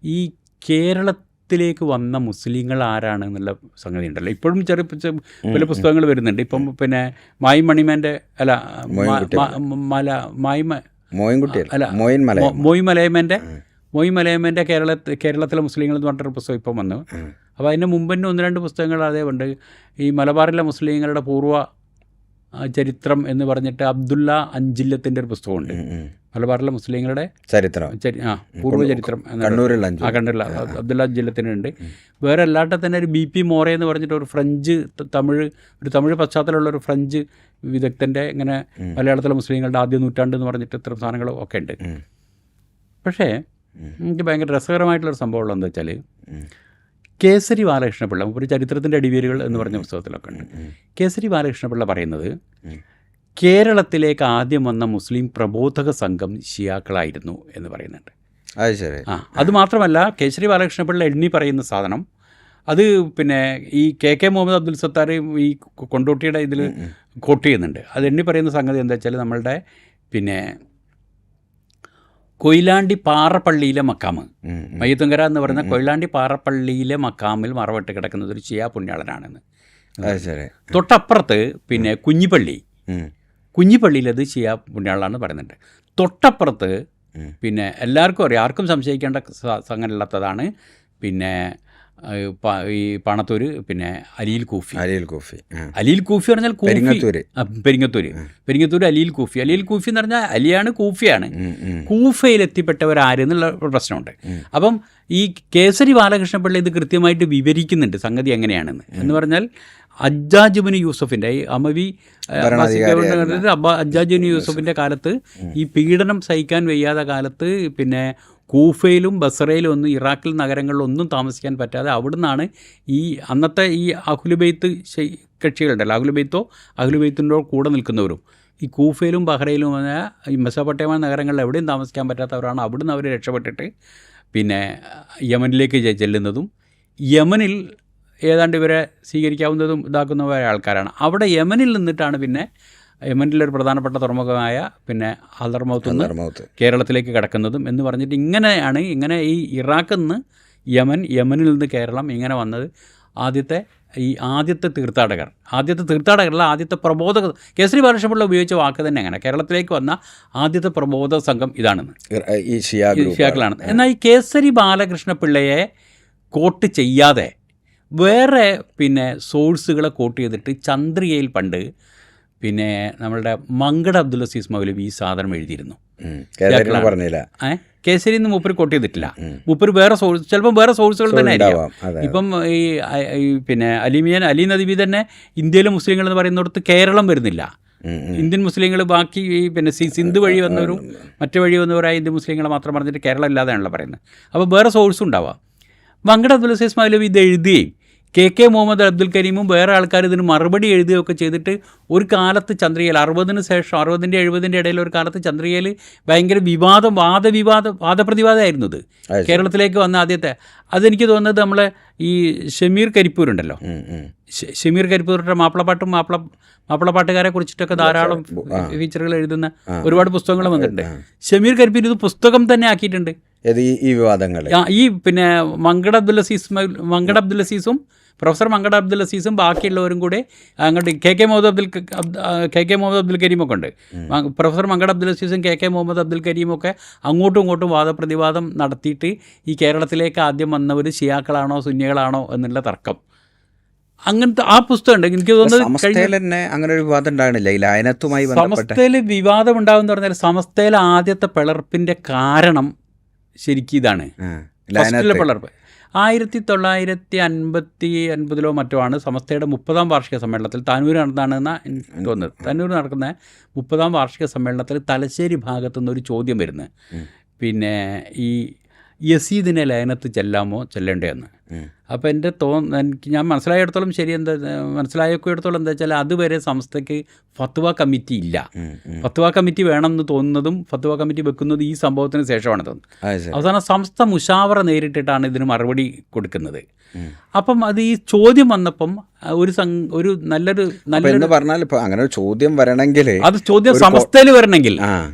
ഈ കേരളത്തിൽ കേരളത്തിലേക്ക് വന്ന മുസ്ലിങ്ങൾ ആരാണ് എന്നുള്ള സംഗതി ഉണ്ടല്ലോ. ഇപ്പോഴും പല പുസ്തകങ്ങൾ വരുന്നുണ്ട്. ഇപ്പം പിന്നെ മായി മണിമേൻ്റെ അല്ല മോയി മലയമ്മേൻ്റെ കേരളത്തിലെ മുസ്ലിങ്ങൾ എന്ന് പറഞ്ഞൊരു പുസ്തകം ഇപ്പം വന്നു. അപ്പോൾ അതിന് മുമ്പ് തന്നെ 1-2 പുസ്തകങ്ങൾ അതേ ഉണ്ട്. ഈ മലബാറിലെ മുസ്ലിങ്ങളുടെ പൂർവ്വ ചരിത്രം എന്ന് പറഞ്ഞിട്ട് അബ്ദുള്ള അഞ്ചില്ലത്തിൻ്റെ ഒരു പുസ്തകമുണ്ട്. മലബാറിലെ മുസ്ലിങ്ങളുടെ ചരിത്രം, പൂർവ്വചരിത്രം കണ്ണൂരിലുള്ള അബ്ദുള്ള അഞ്ചില്ലത്തിനുണ്ട്. വേറെ അല്ലാത്ത തന്നെ ഒരു BP മോറെ എന്ന് പറഞ്ഞിട്ട് ഒരു ഫ്രഞ്ച് തമിഴ് പശ്ചാത്തലമുള്ള ഒരു ഫ്രഞ്ച് വിദഗ്ധൻ്റെ ഇങ്ങനെ മലയാളത്തിലെ മുസ്ലിങ്ങളുടെ ആദ്യ നൂറ്റാണ്ട് എന്ന് പറഞ്ഞിട്ട് ഇത്തരം സാധനങ്ങളും ഒക്കെ ഉണ്ട്. പക്ഷേ എനിക്ക് ഭയങ്കര രസകരമായിട്ടുള്ളൊരു സംഭവമുള്ളത് എന്താ വെച്ചാൽ, കേസരി ബാലകൃഷ്ണപിള്ള ഒരു ചരിത്രത്തിൻ്റെ അടിവേരുകൾ എന്ന് പറഞ്ഞ പുസ്തകത്തിലൊക്കെ ഉണ്ട്. കേസരി ബാലകൃഷ്ണപിള്ള പറയുന്നത് കേരളത്തിലേക്ക് ആദ്യം വന്ന മുസ്ലിം പ്രബോധക സംഘം ഷിയാക്കളായിരുന്നു എന്ന് പറയുന്നുണ്ട്. അത് മാത്രമല്ല, കേസരി ബാലകൃഷ്ണപിള്ള എണ്ണി പറയുന്ന സാധനം അത് പിന്നെ ഈ KK മുഹമ്മദ് അബ്ദുൽ സത്താർ ഈ കൊണ്ടോട്ടിയുടെ ഇതിൽ കോട്ട് ചെയ്യുന്നുണ്ട്. അത് എണ്ണി പറയുന്ന സംഗതി എന്താ വെച്ചാൽ, നമ്മളുടെ പിന്നെ കൊയിലാണ്ടി പാറപ്പള്ളിയിലെ മക്കാമ്, മയ്യത്തുങ്കര എന്ന് പറയുന്ന കൊയിലാണ്ടി പാറപ്പള്ളിയിലെ മക്കാമിൽ മറവിട്ട് കിടക്കുന്നത് ഒരു ഷിയാ പുണ്യാളനാണെന്ന്. തൊട്ടപ്പുറത്ത് പിന്നെ കുഞ്ഞിപ്പള്ളിയിലത് ഷിയാ പുണ്യാളാണെന്ന് പറയുന്നുണ്ട്. തൊട്ടപ്പുറത്ത് പിന്നെ എല്ലാവർക്കും അറിയാം, ആർക്കും സംശയിക്കേണ്ട സംഗതിയില്ലാത്തതാണ് പിന്നെ ഈ പാണത്തൂർ പിന്നെ അലീൽ കൂഫി പറഞ്ഞാൽ പെരിങ്ങത്തൂർ അലീൽ കൂഫി എന്ന് പറഞ്ഞാൽ അലിയാണ്, കൂഫിയാണ്. കൂഫയിൽ എത്തിപ്പെട്ടവരാരെന്നുള്ള പ്രശ്നമുണ്ട്. അപ്പം ഈ കേസരി ബാലകൃഷ്ണപിള്ള ഇത് കൃത്യമായിട്ട് വിവരിക്കുന്നുണ്ട് സംഗതി എങ്ങനെയാണെന്ന്. എന്ന് പറഞ്ഞാൽ അജ്ജാജുബിന് യൂസഫിൻ്റെ ഈ അമവി അജ്ജാജുബിന് യൂസഫിൻ്റെ കാലത്ത് ഈ പീഡനം സഹിക്കാൻ വയ്യാത്ത കാലത്ത് പിന്നെ കൂഫയിലും ബസറയിലും ഒന്നും ഇറാഖിൽ നഗരങ്ങളിലൊന്നും താമസിക്കാൻ പറ്റാതെ അവിടുന്നാണ് ഈ അന്നത്തെ ഈ അഹ്ലുബൈത്ത് കക്ഷികളുണ്ടല്ലോ, അഹ്ലുബൈത്തിൻ്റെ കൂടെ നിൽക്കുന്നവരും ഈ കൂഫയിലും ബഹ്റയിലും ഈ മെസോപ്പൊട്ടേമിയ നഗരങ്ങളിൽ എവിടെയും താമസിക്കാൻ പറ്റാത്തവരാണ്. അവിടുന്ന് അവർ രക്ഷപ്പെട്ടിട്ട് പിന്നെ യമനിലേക്ക് ചെല്ലുന്നതും യമനിൽ ഏതാണ്ട് ഇവരെ സ്വീകരിക്കാവുന്നതും ഇതാക്കുന്നവരായ ആൾക്കാരാണ്. അവിടെ യമനിൽ നിന്നിട്ടാണ് പിന്നെ യമനിലൊരു പ്രധാനപ്പെട്ട തുറമുഖമായ പിന്നെ ഹദർമൗത്ത് കേരളത്തിലേക്ക് കിടക്കുന്നതും എന്ന് പറഞ്ഞിട്ട് ഇങ്ങനെ ഈ ഇറാഖിൽ നിന്ന് യമനിൽ നിന്ന് കേരളം ഇങ്ങനെ വന്നത് ആദ്യത്തെ തീർത്ഥാടകരല്ല, ആദ്യത്തെ പ്രബോധക. കേസരി ബാലകൃഷ്ണപിള്ള ഉപയോഗിച്ച വാക്ക് തന്നെ അങ്ങനെ, കേരളത്തിലേക്ക് വന്ന ആദ്യത്തെ പ്രബോധക സംഘം ഇതാണെന്ന്, ഈ ഷിയാക്കളാണ്. എന്നാൽ ഈ കേസരി ബാലകൃഷ്ണപിള്ളയെ കോട്ട് ചെയ്യാതെ വേറെ പിന്നെ സോഴ്സുകളെ കോട്ട് ചെയ്തിട്ട് ചന്ദ്രികയിൽ പണ്ട് പിന്നെ നമ്മളുടെ മങ്കട അബ്ദുൽ അസീസ് മൗലവി ഈ സാധനം എഴുതിയിരുന്നു. കേസരി നിന്ന് മൂപ്പര് കോട്ട് ചെയ്തിട്ടില്ല. മൂപ്പര് വേറെ സോഴ്സ്, ചിലപ്പോൾ വേറെ സോഴ്സുകൾ തന്നെ ആയിരിക്കും. ഇപ്പം ഈ പിന്നെ അലി നദവി തന്നെ ഇന്ത്യയിലെ മുസ്ലിങ്ങൾ എന്ന് പറയുന്നിടത്ത് കേരളം വരുന്നില്ല. ഇന്ത്യൻ മുസ്ലിങ്ങൾ ബാക്കി ഈ പിന്നെ സിന്ധു വഴി വന്നവരും മറ്റു വഴി വന്നവരായ ഇന്ത്യൻ മുസ്ലിങ്ങളെ മാത്രം പറഞ്ഞിട്ട് കേരളം ഇല്ലാതെയാണല്ലോ പറയുന്നത്. അപ്പോൾ വേറെ സോഴ്സും ഉണ്ടാവാം. മങ്കട അബ്ദുൽ അസീസ് മൗലവി ഇത് എഴുതുകയും KK മുഹമ്മദ് അബ്ദുൽ കരീമും വേറെ ആൾക്കാർ ഇതിന് മറുപടി എഴുതുകയൊക്കെ ചെയ്തിട്ട് ഒരു കാലത്ത് ചന്ദ്രികയിൽ 60-ന് ശേഷം 60-ൻ്റെ 70-ൻ്റെ ഇടയിൽ ഒരു കാലത്ത് ചന്ദ്രികയിൽ ഭയങ്കര വാദപ്രതിവാദമായിരുന്നു ഇത്. കേരളത്തിലേക്ക് വന്ന ആദ്യത്തെ അതെനിക്ക് തോന്നുന്നത് നമ്മളെ ഈ ഷമീർ കരിപ്പൂരുണ്ടല്ലോ, ഷമീർ കരിപ്പൂരിൻ്റെ മാപ്പിളപ്പാട്ടുകാരെ കുറിച്ചിട്ടൊക്കെ ധാരാളം ഫീച്ചറുകൾ എഴുതുന്ന ഒരുപാട് പുസ്തകങ്ങൾ വന്നിട്ടുണ്ട്. ഷമീർ കരിപ്പൂർ ഇത് പുസ്തകം തന്നെ ആക്കിയിട്ടുണ്ട്. ഈ വിവാദങ്ങൾ ഈ പിന്നെ മങ്കട അബ്ദുൽ അസീസും പ്രൊഫസർ മങ്കട അബ്ദുൽ അസീസും ബാക്കിയുള്ളവരും കൂടെ അങ്ങോട്ട് KK മുഹമ്മദ് അബ്ദുൽ കരീമൊക്കെ ഉണ്ട്. പ്രൊഫസർ മങ്കട അബ്ദുൽ അസീസും KK മുഹമ്മദ് അബ്ദുൽ കരീമൊക്കെ അങ്ങോട്ടും ഇങ്ങോട്ടും വാദപ്രതിവാദം നടത്തിയിട്ട് ഈ കേരളത്തിലേക്ക് ആദ്യം വന്നവർ ഷിയാക്കളാണോ സുന്നികളാണോ എന്നുള്ള തർക്കം, അങ്ങനത്തെ ആ പുസ്തകം ഉണ്ട്. എനിക്ക് തോന്നുന്നത് അങ്ങനെ ഒരു വിവാദം ഉണ്ടാകണില്ല. സമസ്തയിൽ വിവാദം ഉണ്ടാകുമെന്ന് പറഞ്ഞാൽ സമസ്തയിലെ ആദ്യത്തെ പിളർപ്പിൻ്റെ കാരണം ശരിക്കും ഇതാണ്. പിളർപ്പ് 1950 മറ്റോ ആണ് സമസ്തയുടെ 30-ാം വാർഷിക സമ്മേളനത്തിൽ താനൂർ നടന്നതാണെന്നാണ് എനിക്ക് തോന്നുന്നത്. താനൂർ നടക്കുന്ന 30-ാം വാർഷിക സമ്മേളനത്തിൽ തലശ്ശേരി ഭാഗത്തുനിന്ന് ഒരു ചോദ്യം വരുന്നത്, പിന്നെ ഈ യസീദിനെ ലയനത്ത് ചെല്ലേണ്ടതെന്ന്. അപ്പോൾ എനിക്ക് ഞാൻ മനസ്സിലായിടത്തോളം മനസ്സിലാക്കിയിടത്തോളം എന്താ വെച്ചാൽ അതുവരെ സംസ്ഥയ്ക്ക് ഫത്വ കമ്മിറ്റി ഇല്ല. ഫത്വ കമ്മിറ്റി വേണമെന്ന് തോന്നുന്നതും ഫത്വ കമ്മിറ്റി വെക്കുന്നത് ഈ സംഭവത്തിന് ശേഷമാണ് തോന്നുന്നത്. അവസാനം സംസ്ഥ മുഷാവറ നേരിട്ടിട്ടാണ് ഇതിന് മറുപടി കൊടുക്കുന്നത്. അപ്പം അത് ഈ ചോദ്യം വന്നപ്പം ഒരു നല്ലൊരു പറഞ്ഞാൽ ഇപ്പം അങ്ങനെ ഒരു ചോദ്യം വരണമെങ്കിൽ അത് ചോദ്യം സമസ്തയിൽ വരണമെങ്കിൽ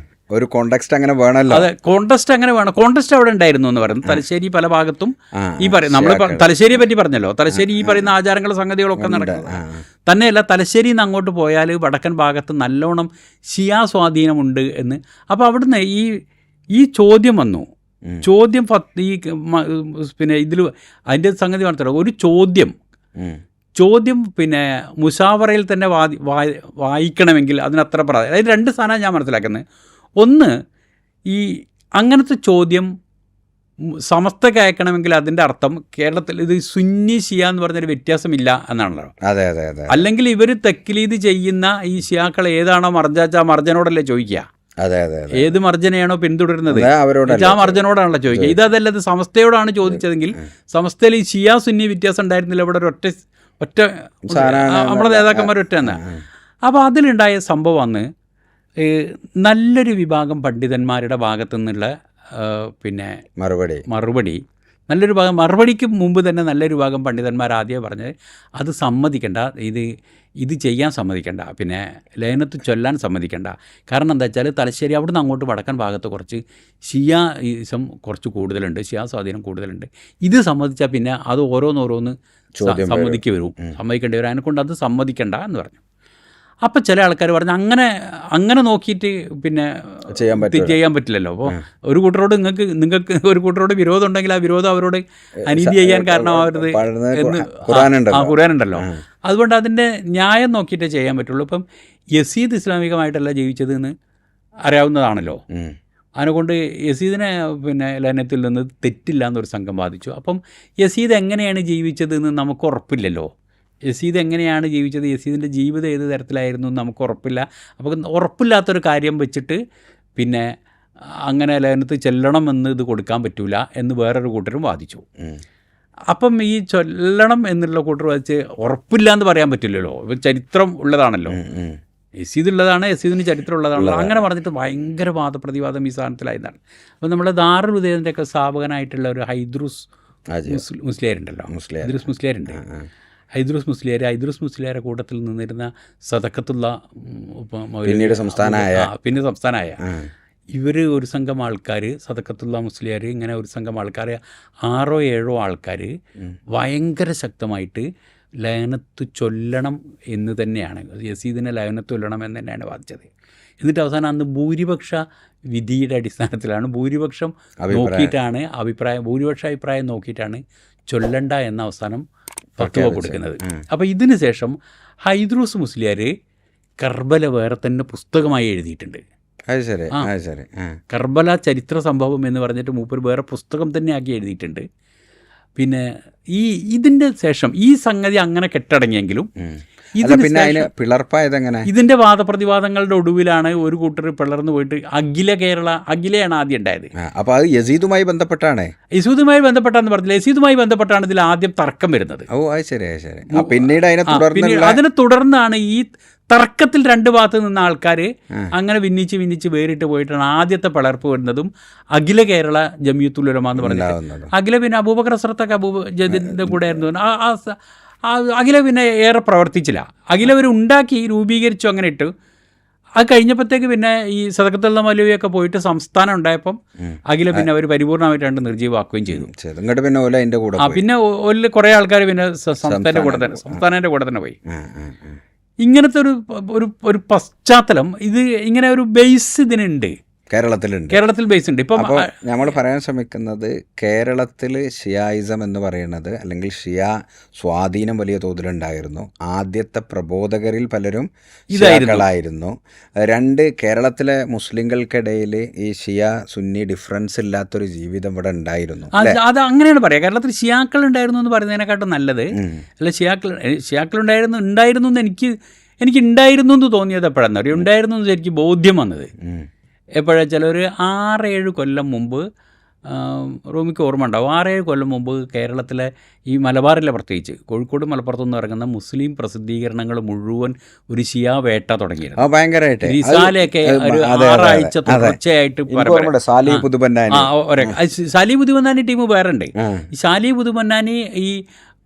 ഒരു കോണ്ടെക്സ്റ്റ് അങ്ങനെ വേണമല്ലോ. അതെ, കോണ്ടസ്റ്റ് അങ്ങനെ വേണം. കോണ്ടസ്റ്റ് അവിടെ ഉണ്ടായിരുന്നു എന്ന് പറയുന്നത്. തലശ്ശേരി പല ഭാഗത്തും ഈ പറയും, നമ്മൾ തലശ്ശേരിയെ പറ്റി പറഞ്ഞല്ലോ, തലശ്ശേരി ഈ പറയുന്ന ആചാരങ്ങളും സംഗതികളൊക്കെ നടക്കുന്നത് തന്നെയല്ല. തലശ്ശേരിയിൽ നിന്ന് അങ്ങോട്ട് പോയാൽ വടക്കൻ ഭാഗത്ത് നല്ലോണം ഷിയാ സ്വാധീനമുണ്ട് എന്ന്. അപ്പോൾ അവിടുന്ന് ഈ ചോദ്യം വന്നു. ചോദ്യം പിന്നെ ഇതിൽ അതിൻ്റെ സംഗതി പറഞ്ഞല്ലോ, ഒരു ചോദ്യം പിന്നെ മുസാവറയിൽ തന്നെ വായിക്കണമെങ്കിൽ അതിനത്ര പ്രാധാന്യം. അതായത് രണ്ട് സാധനം ഞാൻ മനസ്സിലാക്കുന്നത്. ഒന്ന്, ഈ അങ്ങനത്തെ ചോദ്യം സമസ്തക്ക് അയക്കണമെങ്കിൽ അതിൻ്റെ അർത്ഥം കേരളത്തിൽ ഇത് സുന്നി ഷിയ എന്ന് പറഞ്ഞൊരു വ്യത്യാസമില്ല എന്നാണല്ലോ. അതെ അതെ അതെ. അല്ലെങ്കിൽ ഇവർ തെക്ലീദ് ചെയ്യുന്ന ഈ ഷിയാക്കൾ ഏതാണോ മർജാച്ച മർജനോടല്ലേ ചോദിക്കുക. അതെ അതെ. ഏത് മർജനെയാണോ പിന്തുടരുന്നത് ആ മർജനോടാണല്ലോ ചോദിക്കുക. ഇതല്ലത് സമസ്തയോടാണ് ചോദിച്ചതെങ്കിൽ സമസ്തയിൽ ഈ ഷിയ സുന്നി വ്യത്യാസം ഉണ്ടായിരുന്നില്ല. ഇവിടെ ഒറ്റ നമ്മുടെ നേതാക്കന്മാർ ഒറ്റ തന്നെ. അപ്പോൾ അതിലുണ്ടായ സംഭവമാണ് നല്ലൊരു വിഭാഗം പണ്ഡിതന്മാരുടെ ഭാഗത്തു നിന്നുള്ള പിന്നെ മറുപടി നല്ലൊരു ഭാഗം മറുപടിക്ക് മുമ്പ് തന്നെ നല്ലൊരു ഭാഗം പണ്ഡിതന്മാർ ആദ്യമേ പറഞ്ഞത് അത് സമ്മതിക്കണ്ട, ഇത് ചെയ്യാൻ സമ്മതിക്കണ്ട, പിന്നെ ലയനത്ത് ചൊല്ലാൻ സമ്മതിക്കണ്ട. കാരണം എന്താ വെച്ചാൽ തലശ്ശേരി അവിടുന്ന് അങ്ങോട്ട് വടക്കൻ ഭാഗത്ത് കുറച്ച് ഷിയായിസം കുറച്ച് കൂടുതലുണ്ട്, ഷിയാ സ്വാധീനം കൂടുതലുണ്ട്. ഇത് സമ്മതിച്ചാൽ പിന്നെ അത് ഓരോന്ന് സമ്മതിക്കേണ്ടി വരും. അതിനെക്കൊണ്ട് അത് സമ്മതിക്കണ്ട എന്ന് പറഞ്ഞു. അപ്പം ചില ആൾക്കാർ പറഞ്ഞു അങ്ങനെ നോക്കിയിട്ട് പിന്നെ ചെയ്യാൻ പറ്റില്ലല്ലോ. അപ്പോൾ ഒരു കൂട്ടരോട് നിങ്ങൾക്ക് ഒരു കൂട്ടരോട് വിരോധം ഉണ്ടെങ്കിൽ ആ വിരോധം അവരോട് അനീതി ചെയ്യാൻ കാരണമാവരുത് എന്ന് ഖുർആനുണ്ടല്ലോ. അതുകൊണ്ട് അതിൻ്റെ ന്യായം നോക്കിയിട്ടേ ചെയ്യാൻ പറ്റുള്ളൂ. ഇപ്പം യസീദ് ഇസ്ലാമികമായിട്ടല്ല ജീവിച്ചത് എന്ന് അറിയാവുന്നതാണല്ലോ. അതിനെക്കൊണ്ട് യസീദിനെ പിന്നെ ലയനത്തിൽ നിന്ന് തെറ്റില്ല എന്നൊരു സംഘം വാദിച്ചു. അപ്പം യസീദ് എങ്ങനെയാണ് ജീവിച്ചത് എന്ന് നമുക്ക് ഉറപ്പില്ലല്ലോ. യസീദ് എങ്ങനെയാണ് ജീവിച്ചത്, യസീദിൻ്റെ ജീവിതം ഏത് തരത്തിലായിരുന്നു എന്ന് നമുക്ക് ഉറപ്പില്ല. അപ്പോൾ ഉറപ്പില്ലാത്തൊരു കാര്യം വെച്ചിട്ട് പിന്നെ അങ്ങനെ ലയനത്ത് ചെല്ലണമെന്ന് ഇത് കൊടുക്കാൻ പറ്റില്ല എന്ന് വേറൊരു കൂട്ടരും വാദിച്ചു. അപ്പം ഈ ചൊല്ലണം എന്നുള്ള കൂട്ടർ വാദിച്ച് ഉറപ്പില്ല എന്ന് പറയാൻ പറ്റില്ലല്ലോ. ചരിത്രം ഉള്ളതാണല്ലോ, യസീദ് ഉള്ളതാണ്, യസീദിന് ചരിത്രം ഉള്ളതാണല്ലോ. അങ്ങനെ പറഞ്ഞിട്ട് ഭയങ്കര വാദപ്രതിവാദം ഈ സാധനത്തിലായതാണ്. അപ്പോൾ നമ്മുടെ ദാറുൽ ഹുദയിൻ്റെയൊക്കെ സ്ഥാപകനായിട്ടുള്ള ഒരു ഹൈദ്രൂസ് മുസ്ലിയാരുണ്ടല്ലോ, ഹൈദ്രൂസ് മുസ്ലിയാരെ കൂട്ടത്തിൽ നിന്നിരുന്ന സദക്കത്തുള്ള പിന്നെ സംസ്ഥാനമായ ഇവർ ഒരു സംഘം ആൾക്കാർ, സദക്കത്തുള്ള മുസ്ലിയാർ, ഇങ്ങനെ ഒരു സംഘം ആൾക്കാർ 6-7 ആൾക്കാർ ഭയങ്കര ശക്തമായിട്ട് ലയനത്ത് ചൊല്ലണം എന്ന് തന്നെയാണ്, യസീദിനെ ലയനത്ത് ചൊല്ലണം എന്ന് തന്നെയാണ് വാദിച്ചത്. എന്നിട്ട് അവസാനം അന്ന് ഭൂരിപക്ഷ വിധിയുടെ അടിസ്ഥാനത്തിലാണ് ഭൂരിപക്ഷ അഭിപ്രായം നോക്കിയിട്ടാണ് ചൊല്ലണ്ട എന്ന അവസാനം ഫത്വ കൊടുക്കുന്നത്. അപ്പോൾ ഇതിന് ശേഷം ഹൈദ്രൂസ് മുസ്ലിയാർ കർബല വേറെ തന്നെ പുസ്തകമായി എഴുതിയിട്ടുണ്ട്. കർബല ചരിത്ര സംഭവം എന്ന് പറഞ്ഞിട്ട് മൂപ്പർ വേറെ പുസ്തകം തന്നെ ആക്കി എഴുതിയിട്ടുണ്ട്. പിന്നെ ഇതിൻ്റെ ശേഷം ഈ സംഗതി അങ്ങനെ കെട്ടടങ്ങിയെങ്കിലും ഇതിൻ്റെ വാദപ്രതിവാദങ്ങളുടെ ഒടുവിലാണ് ഒരു കൂട്ടർ പിളർന്നു പോയിട്ട് അഖിലയാണ് ആദ്യം ഉണ്ടായത്. അപ്പോൾ അത് യസീദുമായി ബന്ധപ്പെട്ടാണ് പറഞ്ഞില്ല, യസീദുമായി ബന്ധപ്പെട്ടാണ് ഇതിൽ ആദ്യം തർക്കം വരുന്നത്. പിന്നീട് അതിനെ തുടർന്നാണ് ഈ തർക്കത്തിൽ രണ്ട് ഭാഗത്ത് നിന്ന ആൾക്കാർ അങ്ങനെ ഭിന്നിച്ച് വേറിട്ട് പോയിട്ടാണ് ആദ്യത്തെ പിളർപ്പ് വരുന്നതും അഖില കേരള ജമിയത്തുൽ ഉലമ എന്ന് പറഞ്ഞത്. അഖില പിന്നെ അബൂബക്കർ അസ്രത്തൊക്കെ ജദീദിൻ്റെ കൂടെ ആയിരുന്നു. അഖില പിന്നെ ഏറെ പ്രവർത്തിച്ചില്ല. അഖില അവർ ഉണ്ടാക്കി രൂപീകരിച്ചു, അങ്ങനെ ഇട്ടു. അത് കഴിഞ്ഞപ്പോഴത്തേക്ക് പിന്നെ ഈ സദക്കത്തുള്ള മൗലവിയൊക്കെ പോയിട്ട് സംസ്ഥാനം ഉണ്ടായപ്പം അഖില പിന്നെ അവർ പരിപൂർണമായിട്ട് നിർജ്ജീവമാക്കുകയും ചെയ്തു. പിന്നെ കുറേ ആൾക്കാർ പിന്നെ സംസ്ഥാനത്തിൻ്റെ കൂടെ തന്നെ പോയി. ഇങ്ങനത്തെ ഒരു പശ്ചാത്തലം, ഇത് ഇങ്ങനെ ഒരു ബേസ് ഇതിനുണ്ട്, കേരളത്തിൽ ബേസ് ഉണ്ട്. ഇപ്പം നമ്മൾ പറയാൻ ശ്രമിക്കുന്നത് കേരളത്തിൽ ഷിയായിസം എന്ന് പറയുന്നത്, അല്ലെങ്കിൽ ഷിയ സ്വാധീനം വലിയ തോതിലുണ്ടായിരുന്നു. ആദ്യത്തെ പ്രബോധകരിൽ പലരും ഷിയാക്കളായിരുന്നു. 2, കേരളത്തിലെ മുസ്ലിങ്ങൾക്കിടയിൽ ഈ ഷിയ സുന്നി ഡിഫറൻസ് ഇല്ലാത്തൊരു ജീവിതം ഇവിടെ ഉണ്ടായിരുന്നു. അത് അങ്ങനെയാണ് പറയാം. കേരളത്തിൽ ഷിയാക്കൾ ഉണ്ടായിരുന്നു എന്ന് പറയുന്നതിനെക്കാട്ടും നല്ലത് അല്ല, ഷിയാക്കൾ ഉണ്ടായിരുന്നു എന്ന് എനിക്ക് ഉണ്ടായിരുന്നു എന്ന് തോന്നിയത് എപ്പോഴാണെന്ന് അറിയാം. ഉണ്ടായിരുന്നു എന്ന് എനിക്ക് ബോധ്യം വന്നത് എപ്പോഴാ വെച്ചാൽ ഒരു 6-7 കൊല്ലം മുമ്പ്, റൂമിക്ക് ഓർമ്മ ഉണ്ടാവും, 6-7 കൊല്ലം മുമ്പ് കേരളത്തിലെ ഈ മലബാറിലെ, പ്രത്യേകിച്ച് കോഴിക്കോട് മലപ്പുറത്തുനിന്ന് ഇറങ്ങുന്ന മുസ്ലിം പ്രസിദ്ധീകരണങ്ങൾ മുഴുവൻ ഒരു ഷിയ വേട്ട തുടങ്ങിയിരുന്നു. ഭയങ്കരമായിട്ട് റിസാലയൊക്കെ ഒരു 6 ആഴ്ച തുടർച്ചയായിട്ട് സാലി ബുദ്ധിമന്നാനി ടീം വേറെ ഉണ്ട്. ഈ സാലി ബുദ്ധിമന്നാനി ഈ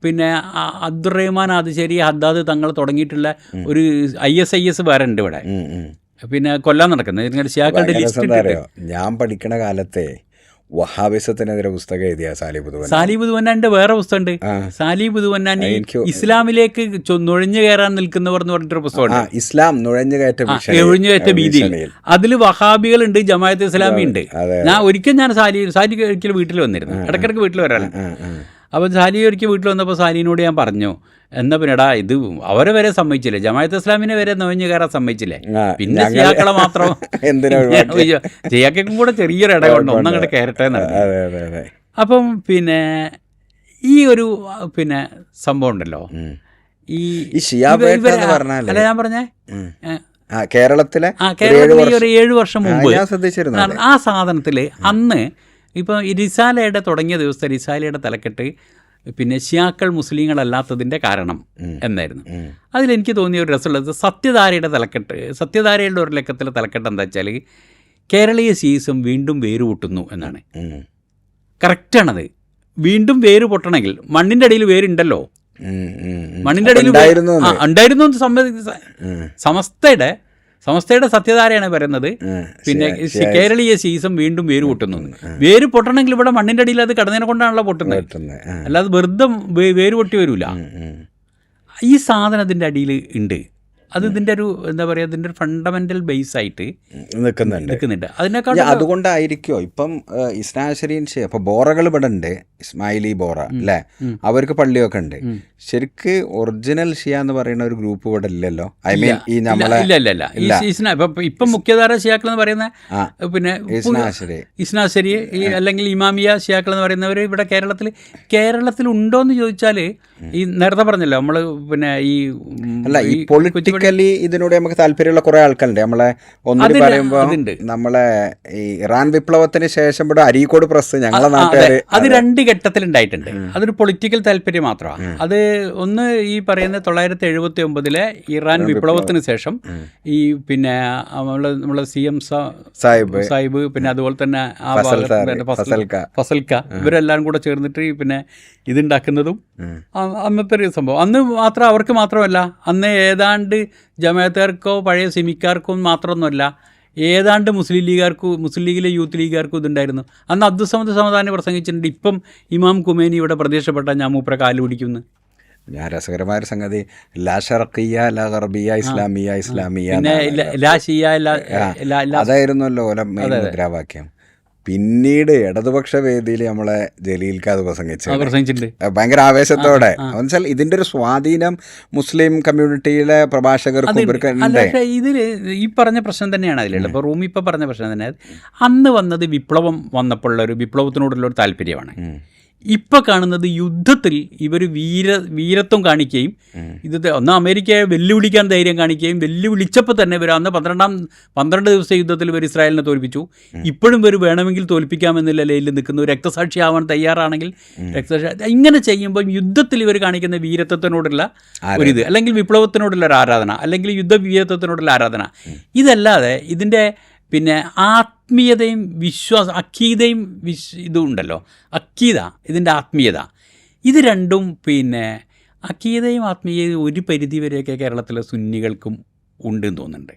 പിന്നെ അബ്ദുറഹ്മാൻ ആദിശ്ശേരി ഹദ്ദാദ് തങ്ങൾ തുടങ്ങിയിട്ടുള്ള ഒരു ISIS വേറെ ഉണ്ട് ഇവിടെ. പിന്നെ കൊല്ലാൻ നടക്കുന്നത്. ഇങ്ങനെ ഷിയാക്കളുടെ ഭയങ്കര ലിസ്റ്റ് രസം എന്താ ഇട്ടിട്ട്. അറിയോ, ഞാൻ പഠിക്കണ കാലത്തെ വഹാബിസത്തിനെതിരെ പുസ്തകം എഴുതിയ സാലി ബുധവന്നാൻ്റെ വേറെ പുസ്തകമുണ്ട്. സാലി ബുധവന്നാൻ ഇസ്ലാമിലേക്ക് നുഴഞ്ഞു കയറാൻ നിൽക്കുന്നവർ എന്ന് പറഞ്ഞിട്ടൊരു പുസ്തകമുണ്ട്. ഇസ്ലാം നുഴഞ്ഞുകയറ്റ ഭീതിയിൽ. അതിൽ വഹാബികളുണ്ട്, ജമാഅത്ത് ഇസ്ലാമി ഉണ്ട്. ഞാൻ സാലി ഒരിക്കലും വീട്ടിൽ വന്നിരുന്നു, ഇടയ്ക്കിടയ്ക്ക് വീട്ടിൽ വരാൻ. അപ്പോൾ സാലി ഒരിക്കൽ വീട്ടിൽ വന്നപ്പോൾ സാലിനോട് ഞാൻ പറഞ്ഞു, എന്നാ പിന്നെടാ ഇത് അവരെ വരെ സമ്മതിച്ചില്ലേ, ജമാഅത്ത് ഇസ്ലാമിനെ വരെ നുഴഞ്ഞു കയറാൻ സമ്മതിച്ചില്ലേ, പിന്നെ ഷിയാക്കളെ മാത്രം ഷിയാക്കും കൂടെ ചെറിയൊരു ഇടകൊണ്ട് ഒന്നങ്ങോട്ട് കയറട്ടെ എന്നാണ്. അപ്പം പിന്നെ ഈ ഒരു പിന്നെ സംഭവം ഉണ്ടല്ലോ, ഈ അല്ല ഞാൻ പറഞ്ഞേ കേരളത്തിലെ ഒരു 7 വർഷം മുമ്പ് ആ സാധനത്തിൽ അന്ന് ഇപ്പം റിസാലയുടെ തുടങ്ങിയ ദിവസത്തെ റിസാലയുടെ തലക്കെട്ട് പിന്നെ ഷിയാക്കൾ മുസ്ലിങ്ങളല്ലാത്തതിൻ്റെ കാരണം എന്നായിരുന്നു. അതിലെനിക്ക് തോന്നിയ ഒരു രസമുള്ളത് സത്യധാരയുടെ തലക്കെട്ട്, സത്യധാരയുടെ ഒരു ലക്കത്തിലെ തലക്കെട്ട് എന്താ വെച്ചാൽ കേരളീയ ഷിയിസം വീണ്ടും വേര് പൊട്ടുന്നു എന്നാണ്. കറക്റ്റാണത്. വീണ്ടും വേര് പൊട്ടണമെങ്കിൽ മണ്ണിൻ്റെ അടിയിൽ വേരുണ്ടല്ലോ, മണ്ണിൻ്റെ അടിയിൽ ഉണ്ടായിരുന്നു. സമസ്തയുടെ സത്യധാരയാണ് പറയുന്നത്. പിന്നെ കേരളീയ ഷിയിസം വീണ്ടും വേര് പൊട്ടുന്നു. വേര് പൊട്ടണമെങ്കിൽ ഇവിടെ മണ്ണിൻ്റെ അടിയിൽ അത് കടന്നതിനെ കൊണ്ടാണല്ലോ പൊട്ടുന്നത്, അല്ലാതെ വെറുതെ വേര് പൊട്ടി വരില്ല. ഈ സാധനത്തിൻ്റെ അടിയിൽ ഉണ്ട്. അത് ഇതിൻ്റെ ഒരു എന്താ പറയുക, ഇതിൻ്റെ ഒരു ഫണ്ടമെൻ്റൽ ബേസ് ആയിട്ട് നിൽക്കുന്നുണ്ട്. അതിനേക്കാൾ അതുകൊണ്ടായിരിക്കുമോ ഇപ്പം ഇസ്നാശരീൻ ഇപ്പോൾ ബോറകൾ ഇവിടെ ഉണ്ട്, ഇസ്മായിലി ബോറ അല്ലേ, അവർക്ക് പള്ളിയൊക്കെ ഉണ്ട്. ശരിക്ക് ഒറിജിനൽ ഷിയ എന്ന് പറയുന്ന ഒരു ഗ്രൂപ്പ് ഇവിടെ ഇല്ലല്ലോ. ഐ മീൻ ഈ നമ്മളെ ഇപ്പം മുഖ്യധാര ഷിയാക്കൾ എന്ന് പറയുന്ന പിന്നെ ഇസ്നാശരി അല്ലെങ്കിൽ ഇമാമിയ ഷിയാക്കൾ എന്ന് പറയുന്നവർ ഇവിടെ കേരളത്തിൽ ഉണ്ടോ എന്ന് ചോദിച്ചാൽ ഈ നേരത്തെ പറഞ്ഞല്ലോ നമ്മൾ പിന്നെ ഈ പൊളിറ്റിക്കലി ഇതിനോട് നമുക്ക് താല്പര്യമുള്ള കുറെ ആൾക്കാരുണ്ട്. നമ്മളെ ഒന്നിന് പറയുമ്പോൾ നമ്മളെ ഈ ഇറാൻ വിപ്ലവത്തിന് ശേഷം ഇവിടെ അരീക്കോട് പ്രസ് ഞങ്ങളെ നാട്ടുകാർ അത് 2 ഘട്ടത്തിലുണ്ടായിട്ടുണ്ട്. അതൊരു പൊളിറ്റിക്കൽ താല്പര്യം മാത്രമാണ്. അത് ഒന്ന് ഈ പറയുന്ന 1979 ഇറാൻ വിപ്ലവത്തിന് ശേഷം ഈ പിന്നെ നമ്മളെ CM സാഹിബ് പിന്നെ അതുപോലെ തന്നെ ഫസൽക്ക ഇവരെല്ലാം കൂടെ ചേർന്നിട്ട് പിന്നെ ഇതുണ്ടാക്കുന്നതും അന്നത്തെ ഒരു സംഭവം. അന്ന് മാത്രം അവർക്ക് മാത്രമല്ല, അന്ന് ഏതാണ്ട് ജമാഅത്തുകാർക്കോ പഴയ സിമിക്കാർക്കോ മാത്രമൊന്നുമല്ല, ഏതാണ്ട് മുസ്ലിം ലീഗിലെ യൂത്ത് ലീഗുകാർക്കും ഇതുണ്ടായിരുന്നു. അന്ന് അബ്ദുസ്സമദ് സമദാനി പ്രസംഗിച്ചിട്ടുണ്ട്, ഇപ്പം ഇമാം ഖുമൈനി ഇവിടെ പ്രത്യക്ഷപ്പെട്ടാൽ ഞാൻ മൂപ്പരെ കാല് പിടിക്കുന്നു. ഞാൻ രസകരമായൊരു സംഗതി, ലാ ഷർഖിയ ലാ ഗർബിയ ഇസ്ലാമിയ അതായിരുന്നല്ലോ മുദ്രാവാക്യം. പിന്നീട് ഇടതുപക്ഷ വേദിയിൽ നമ്മളെ ജലീൽക്ക് അത് പ്രസംഗിച്ചിട്ടുണ്ട് ഭയങ്കര ആവേശത്തോടെ. എന്നുവെച്ചാൽ ഇതിന്റെ ഒരു സ്വാധീനം മുസ്ലിം കമ്മ്യൂണിറ്റിയിലെ പ്രഭാഷകർക്കും ഇതിൽ ഈ പറഞ്ഞ പ്രശ്നം തന്നെയാണ് അതിലുള്ളത്. ഇപ്പോൾ റൂമി ഇപ്പോൾ പറഞ്ഞ പ്രശ്നം തന്നെ, അന്ന് വന്നത് വിപ്ലവം വന്നപ്പോഴുള്ള ഒരു വിപ്ലവത്തിനോടുള്ള ഒരു താല്പര്യമാണ്. ഇപ്പോൾ കാണുന്നത് യുദ്ധത്തിൽ ഇവർ വീരത്വം കാണിക്കുകയും ഒന്ന് അമേരിക്കയെ വെല്ലുവിളിക്കാൻ ധൈര്യം കാണിക്കുകയും വെല്ലുവിളിച്ചപ്പോൾ തന്നെ ഇവർ അന്ന് 12 ദിവസത്തെ യുദ്ധത്തിൽ ഇവർ ഇസ്രായേലിനെ തോൽപ്പിച്ചു. ഇപ്പോഴും ഇവർ വേണമെങ്കിൽ തോൽപ്പിക്കാമെന്നുള്ള നിലയിൽ നിൽക്കുന്നു. രക്തസാക്ഷിയാവാൻ തയ്യാറാണെങ്കിൽ രക്തസാക്ഷി. ഇങ്ങനെ ചെയ്യുമ്പോൾ യുദ്ധത്തിൽ ഇവർ കാണിക്കുന്ന വീരത്വത്തിനോടുള്ള ഒരിത്, അല്ലെങ്കിൽ വിപ്ലവത്തിനോടുള്ള ഒരു ആരാധന, അല്ലെങ്കിൽ യുദ്ധവീരത്വത്തിനോടുള്ള ആരാധന, ഇതല്ലാതെ ഇതിൻ്റെ പിന്നെ ആത്മീയതയും അക്കീതയും ഇതും ഉണ്ടല്ലോ. ഇതിൻ്റെ ആത്മീയത, ഇത് രണ്ടും പിന്നെ അക്കീതയും ആത്മീയതയും ഒരു പരിധി വരെയൊക്കെ കേരളത്തിലെ സുന്നികൾക്കും ഉണ്ടെന്ന് തോന്നുന്നുണ്ട്.